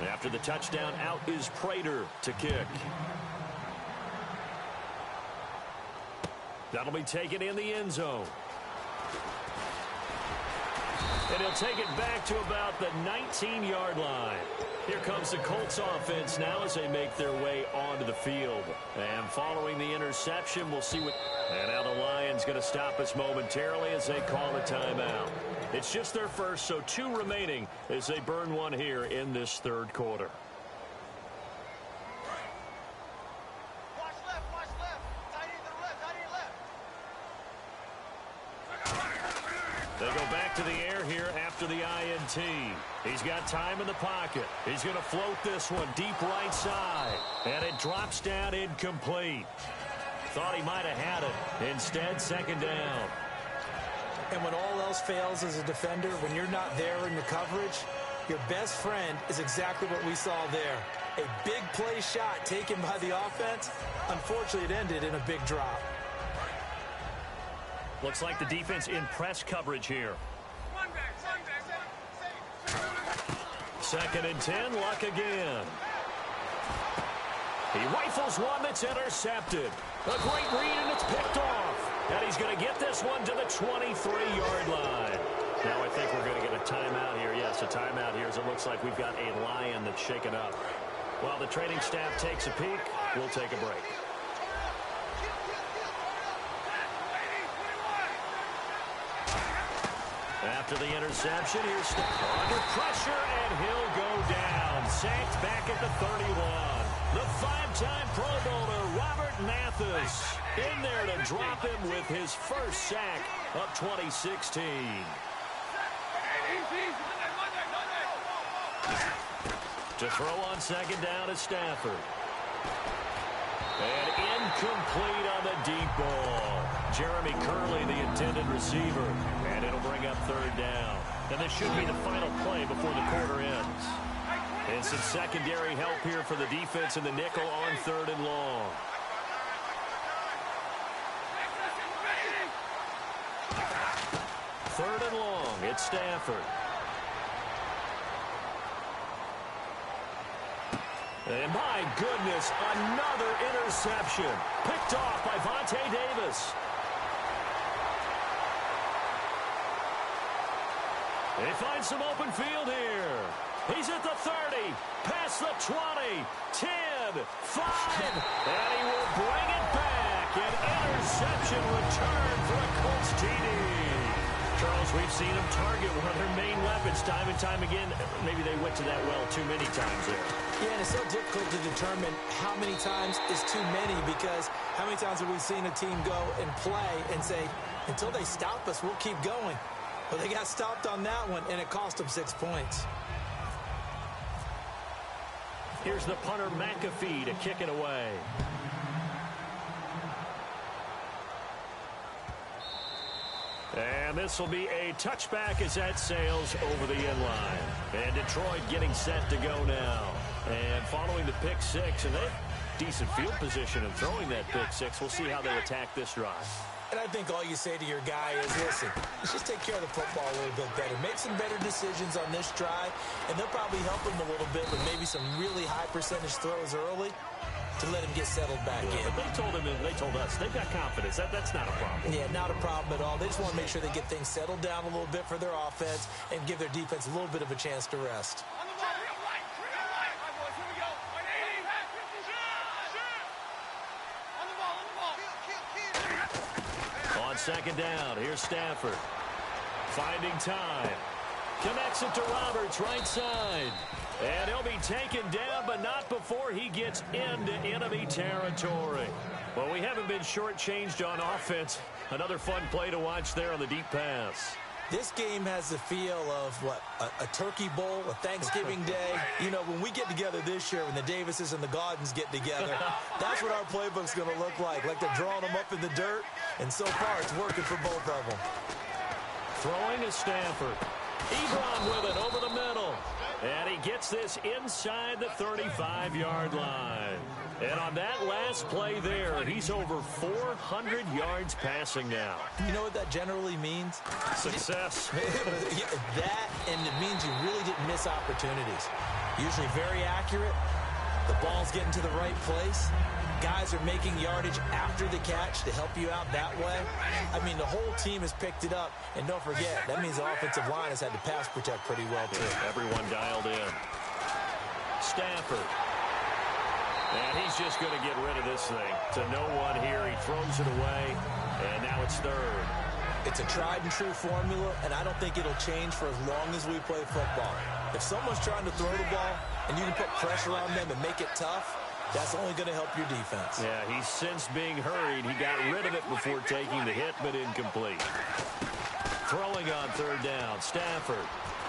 After the touchdown, out is Prater to kick. That'll be taken in the end zone. And he'll take it back to about the 19-yard line. Here comes the Colts offense now as they make their way onto the field. And following the interception, we'll see what... And now the Lions going to stop us momentarily as they call a timeout. It's just their first, so 2 remaining as they burn one here in this third quarter. Watch left. Tight end to the left, tight end left. They go back to the air here after the INT. He's got time in the pocket. He's going to float this one deep right side. And it drops down incomplete. Thought he might have had it. Instead, second down. And when all else fails as a defender, when you're not there in the coverage, your best friend is exactly what we saw there. A big play shot taken by the offense. Unfortunately, it ended in a big drop. Looks like the defense in press coverage here. Second and 10, Luck again. He rifles one that's intercepted. A great read, and it's picked off. And he's going to get this one to the 23-yard line. Now I think we're going to get a timeout here. Yes, a timeout here as it looks like we've got a Lion that's shaken up. While the training staff takes a peek, we'll take a break. After the interception, here's under pressure, and he'll go down. Sacked back at the 31. The 5-time Pro Bowler, Robert Mathis, in there to drop him with his first sack of 2016. To throw on second down is Stafford. And incomplete on the deep ball. Jeremy Curley, the intended receiver. And it'll bring up third down. And this should be the final play before the quarter ends. And some secondary help here for the defense in the nickel on third and long. Third and long, it's Stafford. And my goodness, another interception. Picked off by Vontae Davis. They find some open field here. He's at the 30, past the 20, 10, 5, and he will bring it back. An interception return for a Colts TD. Charles, we've seen him target one of their main weapons time and time again. Maybe they went to that well too many times there. Yeah, and it's so difficult to determine how many times is too many, because how many times have we seen a team go and play and say, until they stop us, we'll keep going. But they got stopped on that one, and it cost them 6 points. Here's the punter McAfee to kick it away. And this will be a touchback as that sails over the end line. And Detroit getting set to go now. And following the pick six, and they have decent field position in throwing that pick six. We'll see how they attack this drive. And I think all you say to your guy is, listen, let's just take care of the football a little bit better. Make some better decisions on this drive, and they'll probably help him a little bit with maybe some really high percentage throws early to let him get settled back in. But they told us they've got confidence. That's not a problem. Yeah, not a problem at all. They just want to make sure they get things settled down a little bit for their offense and give their defense a little bit of a chance to rest. On the ball, real right. All right, boys, here we go. 180. On the ball. Kill. On second down, here's Stafford. Finding time. Connects it to Roberts, right side. And he'll be taken down, but not before he gets into enemy territory. Well, we haven't been shortchanged on offense. Another fun play to watch there on the deep pass. This game has the feel of, a turkey bowl, a Thanksgiving day. You know, when we get together this year, when the Davises and the Gaudens get together, that's what our playbook's going to look like. Like they're drawing them up in the dirt, and so far it's working for both of them. Throwing to Stafford. Ebron with it over the middle. And he gets this inside the 35-yard line. And on that last play there, he's over 400 yards passing now. You know what that generally means? Success. That, and it means you really didn't miss opportunities. Usually very accurate. The ball's getting to the right place. Guys are making yardage after the catch to help you out that way. I mean, the whole team has picked it up. And don't forget, that means the offensive line has had to pass protect pretty well, too. Everyone dialed in. Stafford. And he's just going to get rid of this thing. To no one here. He throws it away. And now it's third. It's a tried-and-true formula, and I don't think it'll change for as long as we play football. If someone's trying to throw the ball and you can put pressure on them and make it tough, that's only going to help your defense. Yeah, he's since being hurried. He got rid of it before taking the hit, but incomplete. Throwing on third down, Stafford.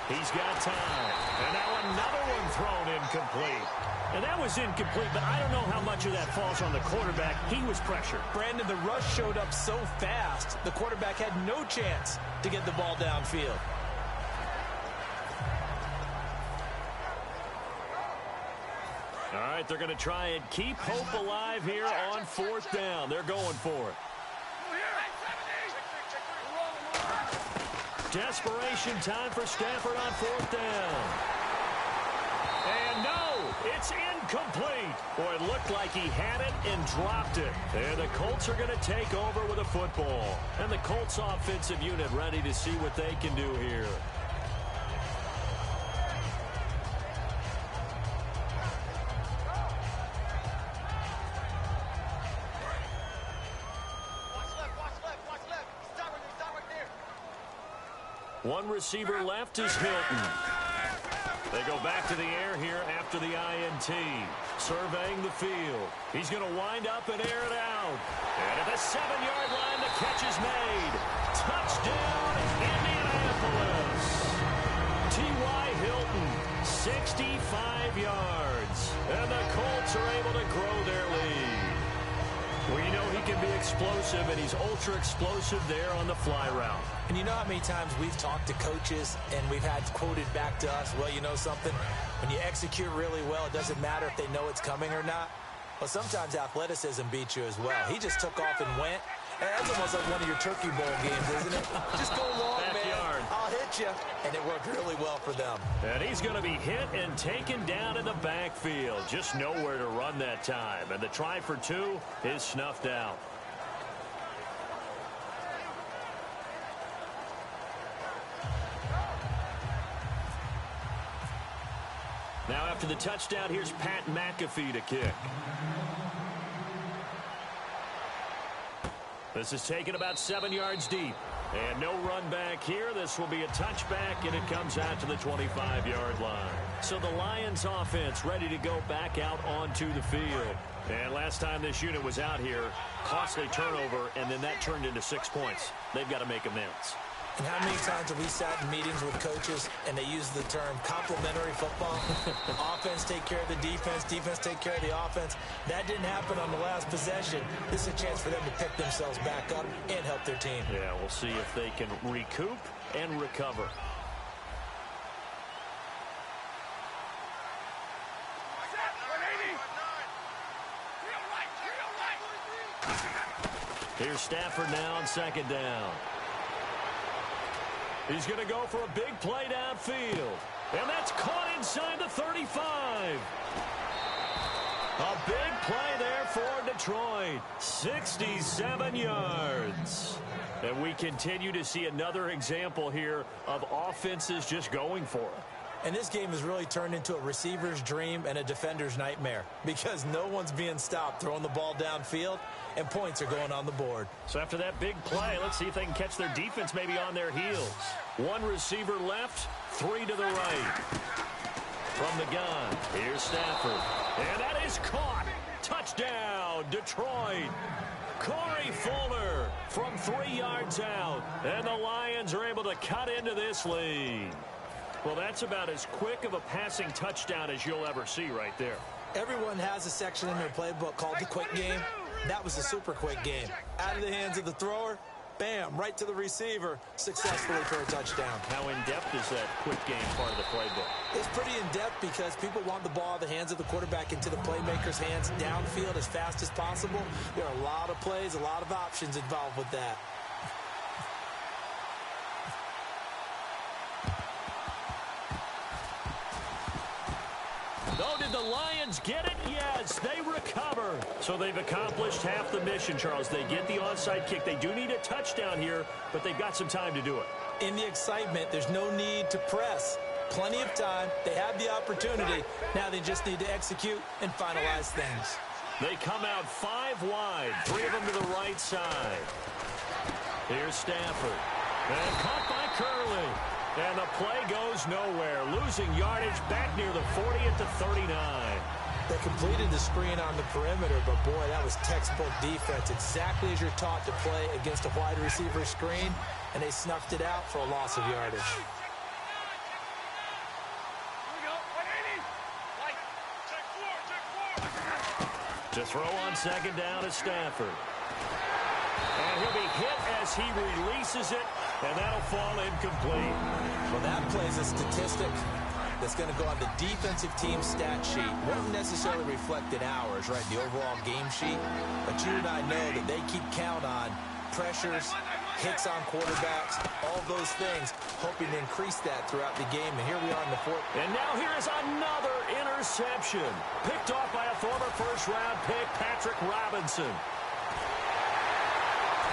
He's got time. And now another one thrown incomplete. And that was incomplete, but I don't know how much of that falls on the quarterback. He was pressured. Brandon, the rush showed up so fast, the quarterback had no chance to get the ball downfield. All right, they're going to try and keep hope alive here on fourth down. They're going for it. Desperation time for Stafford on fourth down. And no, it's incomplete. Boy, it looked like he had it and dropped it. And the Colts are going to take over with a football. And the Colts offensive unit ready to see what they can do here. One receiver left is Hilton. They go back to the air here after the INT. Surveying the field. He's going to wind up and air it out. And at the 7-yard line, the catch is made. Touchdown, Indianapolis. T.Y. Hilton, 65 yards. And the Colts are able to grow their lead. We know he can be explosive, and he's ultra-explosive there on the fly route. And you know how many times we've talked to coaches and we've had quoted back to us, well, you know something? When you execute really well, it doesn't matter if they know it's coming or not. Well, sometimes athleticism beats you as well. He just took off and went. And that's almost like one of your Turkey Bowl games, isn't it? Just go long, man. I'll hit you. And it worked really well for them. And he's going to be hit and taken down in the backfield. Just nowhere to run that time. And the try for two is snuffed out. Now after the touchdown, here's Pat McAfee to kick. This is taken about 7 yards deep. And no run back here. This will be a touchback, and it comes out to the 25-yard line. So the Lions offense ready to go back out onto the field. And last time this unit was out here, costly turnover, and then that turned into 6 points. They've got to make amends. And how many times have we sat in meetings with coaches and they use the term complementary football? Offense take care of the defense, defense take care of the offense. That didn't happen on the last possession. This is a chance for them to pick themselves back up and help their team. Yeah, we'll see if they can recoup and recover. Here's Stafford now on second down. He's going to go for a big play downfield. And that's caught inside the 35. A big play there Detroit. 67 yards. And we continue to see another example here of offenses just going for it. And this game has really turned into a receiver's dream and a defender's nightmare because no one's being stopped throwing the ball downfield, and points are going on the board. So after that big play, let's see if they can catch their defense maybe on their heels. One receiver left, three to the right. From the gun, here's Stafford. And that is caught. Touchdown, Detroit. Corey Fuller from 3 yards out. And the Lions are able to cut into this lead. Well, that's about as quick of a passing touchdown as you'll ever see right there. Everyone has a section in their playbook called the quick game. That was a super quick game. Out of the hands of the thrower, bam, right to the receiver, successfully for a touchdown. How in-depth is that quick game part of the playbook? It's pretty in-depth because people want the ball out of the hands of the quarterback into the playmaker's hands downfield as fast as possible. There are a lot of plays, a lot of options involved with that. Oh, did the Lions get it? Yes, they recover. So they've accomplished half the mission, Charles. They get the onside kick. They do need a touchdown here, but they've got some time to do it. In the excitement, there's no need to press. Plenty of time. They have the opportunity. Now they just need to execute and finalize things. They come out 5 wide, 3 of them to the right side. Here's Stafford. And caught by Curley. And the play goes nowhere, losing yardage back near the 40 at the 39. They completed the screen on the perimeter, but boy, that was textbook defense, exactly as you're taught to play against a wide receiver screen, and they snuffed it out for a loss of yardage. To throw on second down is Stafford. And he'll be hit as he releases it, and that'll fall incomplete. Well, that plays a statistic that's going to go on the defensive team stat sheet. Won't necessarily reflect in ours, right, the overall game sheet. But you and I know that they keep count on pressures, hits on quarterbacks, all those things, hoping to increase that throughout the game. And here we are in the fourth. And now here is another interception. Picked off by a former first-round pick, Patrick Robinson.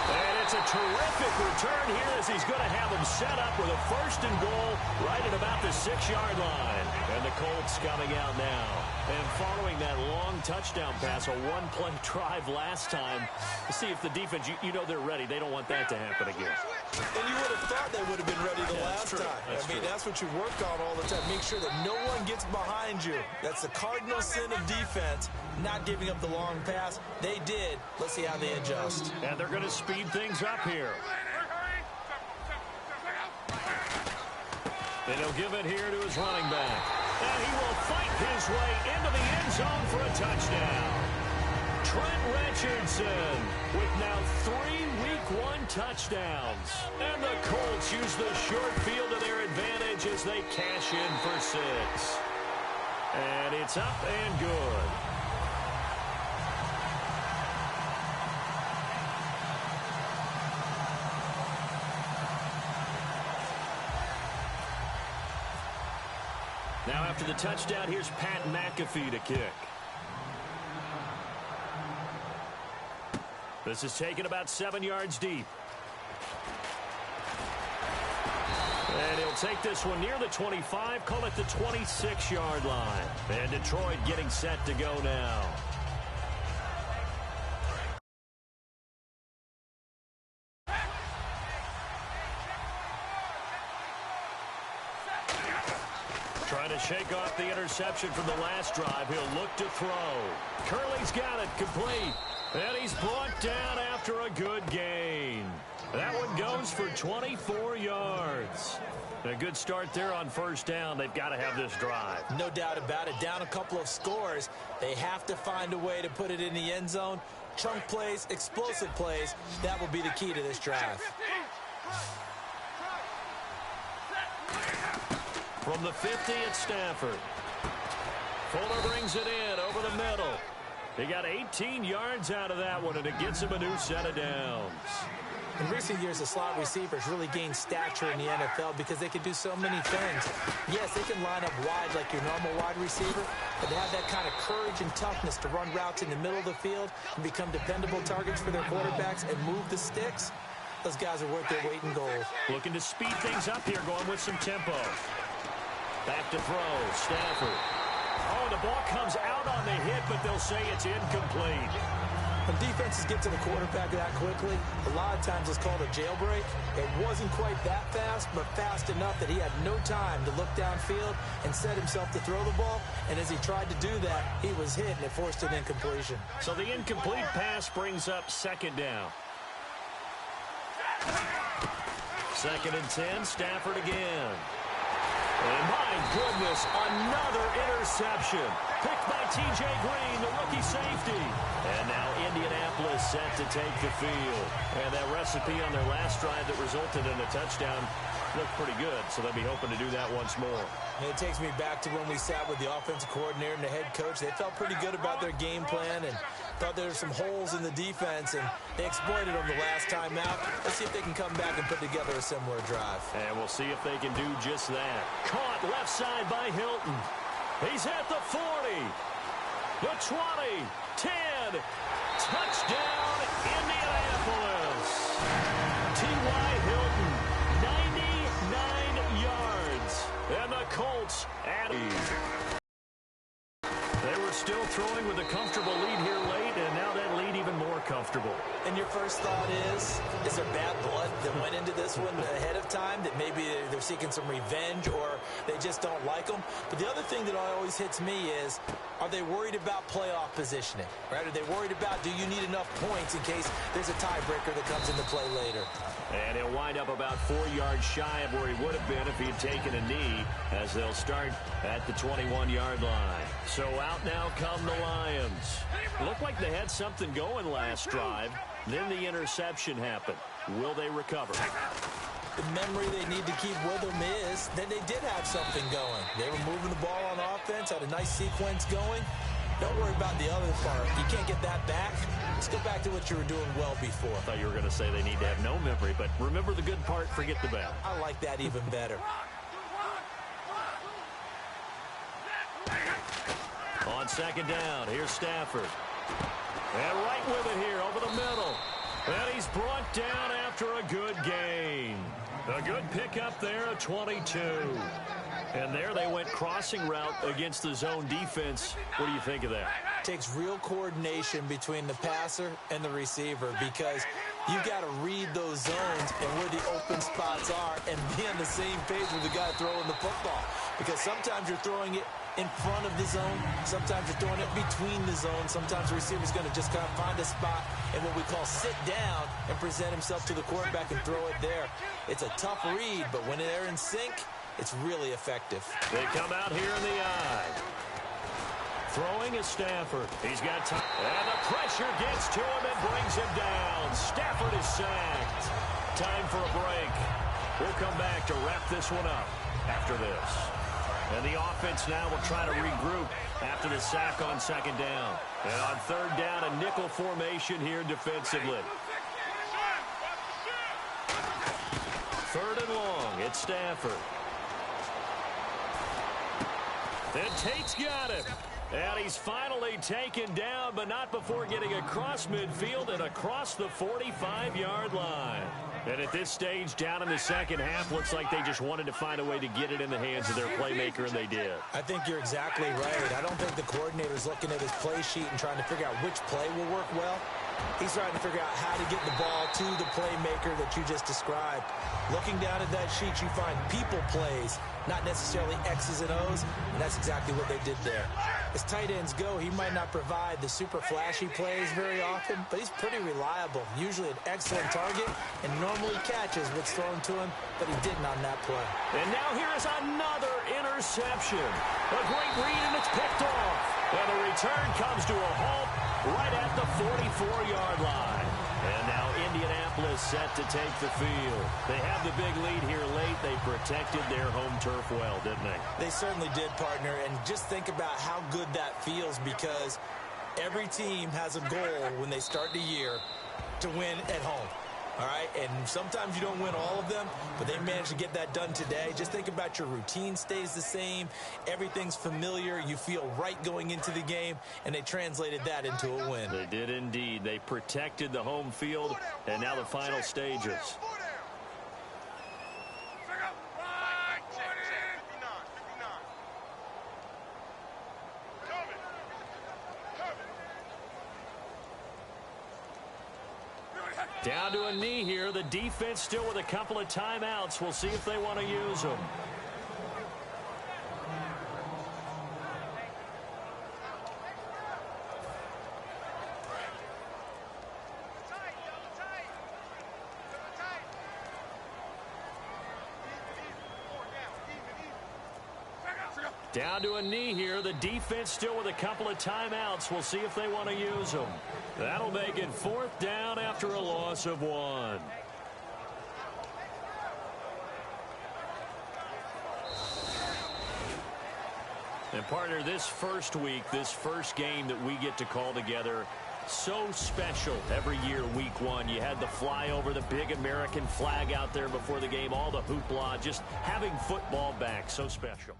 And it's a terrific return here as he's going to have him set up with a 1st and goal right at about the 6-yard line. And the Colts coming out now. And following that long touchdown pass, a one-play drive last time, to see if the defense, you know they're ready. They don't want that to happen again. And you would have thought they would have been ready the last time. That's what you work on all the time. Make sure that no one gets behind you. That's the cardinal sin of defense, not giving up the long pass. They did. Let's see how they adjust. And they're going to speed things up here. And he'll give it here to his running back. And he will fight his way into the end zone for a touchdown. Trent Richardson with now 3 Week 1 touchdowns. And the Colts use the short field to their advantage as they cash in for 6. And it's up and good. Now after the touchdown, here's Pat McAfee to kick. This is taken about 7 yards deep. And he'll take this one near the 25, call it the 26-yard line. And Detroit getting set to go now. Trying to shake off the interception from the last drive. He'll look to throw. Curley's got it complete. And he's brought down after a good gain. That one goes for 24 yards. A good start there on 1st down. They've got to have this drive. No doubt about it. Down a couple of scores. They have to find a way to put it in the end zone. Chunk plays, explosive plays. That will be the key to this drive. From the 50, it's Stafford. Fuller brings it in over the middle. He got 18 yards out of that one, and it gets him a new set of downs. In recent years, the slot receivers really gained stature in the NFL because they can do so many things. Yes, they can line up wide like your normal wide receiver, but they have that kind of courage and toughness to run routes in the middle of the field and become dependable targets for their quarterbacks and move the sticks. Those guys are worth their weight in gold. Looking to speed things up here, going with some tempo. Back to throw, Stafford. Oh, the ball comes out on the hit, but they'll say it's incomplete. When defenses get to the quarterback that quickly, a lot of times it's called a jailbreak. It wasn't quite that fast, but fast enough that he had no time to look downfield and set himself to throw the ball. And as he tried to do that, he was hit, and it forced an incompletion. So the incomplete pass brings up second down. 2nd and 10, Stafford again. And my goodness, another interception. Picked by T.J. Green, the rookie safety. And now Indianapolis set to take the field. And that recipe on their last drive that resulted in a touchdown looked pretty good, so they'll be hoping to do that once more. And it takes me back to when we sat with the offensive coordinator and the head coach. They felt pretty good about their game plan and thought there were some holes in the defense, and they exploited them the last time out. Let's see if they can come back and put together a similar drive. And we'll see if they can do just that. Caught left side by Hilton. He's at the 40, the 20, 10. Touchdown, Indianapolis. T.Y. Hilton, 99 yards. And the Colts at They were still throwing with a comfortable lead here late, and now that lead even more comfortable. And your first thought is there bad blood that went into this one ahead of time, that maybe they're seeking some revenge or they just don't like them? But the other thing that always hits me is, are they worried about playoff positioning? Right? Are they worried about, do you need enough points in case there's a tiebreaker that comes into play later? And he'll wind up about 4 yards shy of where he would have been if he had taken a knee, as they'll start at the 21-yard line. So out now come the Lions. Looked like they had something going last drive. Then the interception happened. Will they recover? The memory they need to keep with them is that they did have something going. They were moving the ball on offense, had a nice sequence going. Don't worry about the other part. You can't get that back. Let's go back to what you were doing well before. I thought you were going to say they need to have no memory, but remember the good part, forget the bad. I like that even better. On 2nd down, here's Stafford. And right with it here, over the middle. And he's brought down after a good gain. A good pickup there, a 22. And there they went crossing route against the zone defense. What do you think of that? It takes real coordination between the passer and the receiver, because you've got to read those zones and where the open spots are and be on the same page with the guy throwing the football. Because sometimes you're throwing it in front of the zone. Sometimes you're throwing it between the zones. Sometimes the receiver's going to just kind of find a spot and what we call sit down and present himself to the quarterback and throw it there. It's a tough read, but when they're in sync, it's really effective. They come out here in the eye. Throwing is Stafford. He's got time. And the pressure gets to him and brings him down. Stafford is sacked. Time for a break. We'll come back to wrap this one up after this. And the offense now will try to regroup after the sack on 2nd down. And on 3rd down, a nickel formation here defensively. 3rd and long. It's Stafford. And Tate's got him. And he's finally taken down, but not before getting across midfield and across the 45-yard line. And at this stage, down in the second half, looks like they just wanted to find a way to get it in the hands of their playmaker, and they did. I think you're exactly right. I don't think the coordinator's looking at his play sheet and trying to figure out which play will work well. He's trying to figure out how to get the ball to the playmaker that you just described. Looking down at that sheet, you find people plays, not necessarily X's and O's, and that's exactly what they did there. As tight ends go, he might not provide the super flashy plays very often, but he's pretty reliable, usually an excellent target, and normally catches what's thrown to him, but he didn't on that play. And now here is another interception. A great read, and it's picked off. And the return comes to a halt right at the 44-yard line. And now Indianapolis set to take the field. They have the big lead here late. They protected their home turf well, didn't they? They certainly did, partner. And just think about how good that feels, because every team has a goal when they start the year to win at home. All right, and sometimes you don't win all of them, but they managed to get that done today. Just think about your routine stays the same. Everything's familiar. You feel right going into the game, and they translated that into a win. They did indeed. They protected the home field, and now the final stages. Down to a knee here. The defense still with a couple of timeouts. We'll see if they want to use them. Down to a knee here. The defense still with a couple of timeouts. We'll see if they want to use them. That'll make it 4th down after a loss of 1. And partner, this first week, this first game that we get to call together, so special every year, week 1. You had the flyover, the big American flag out there before the game, all the hoopla, just having football back, so special.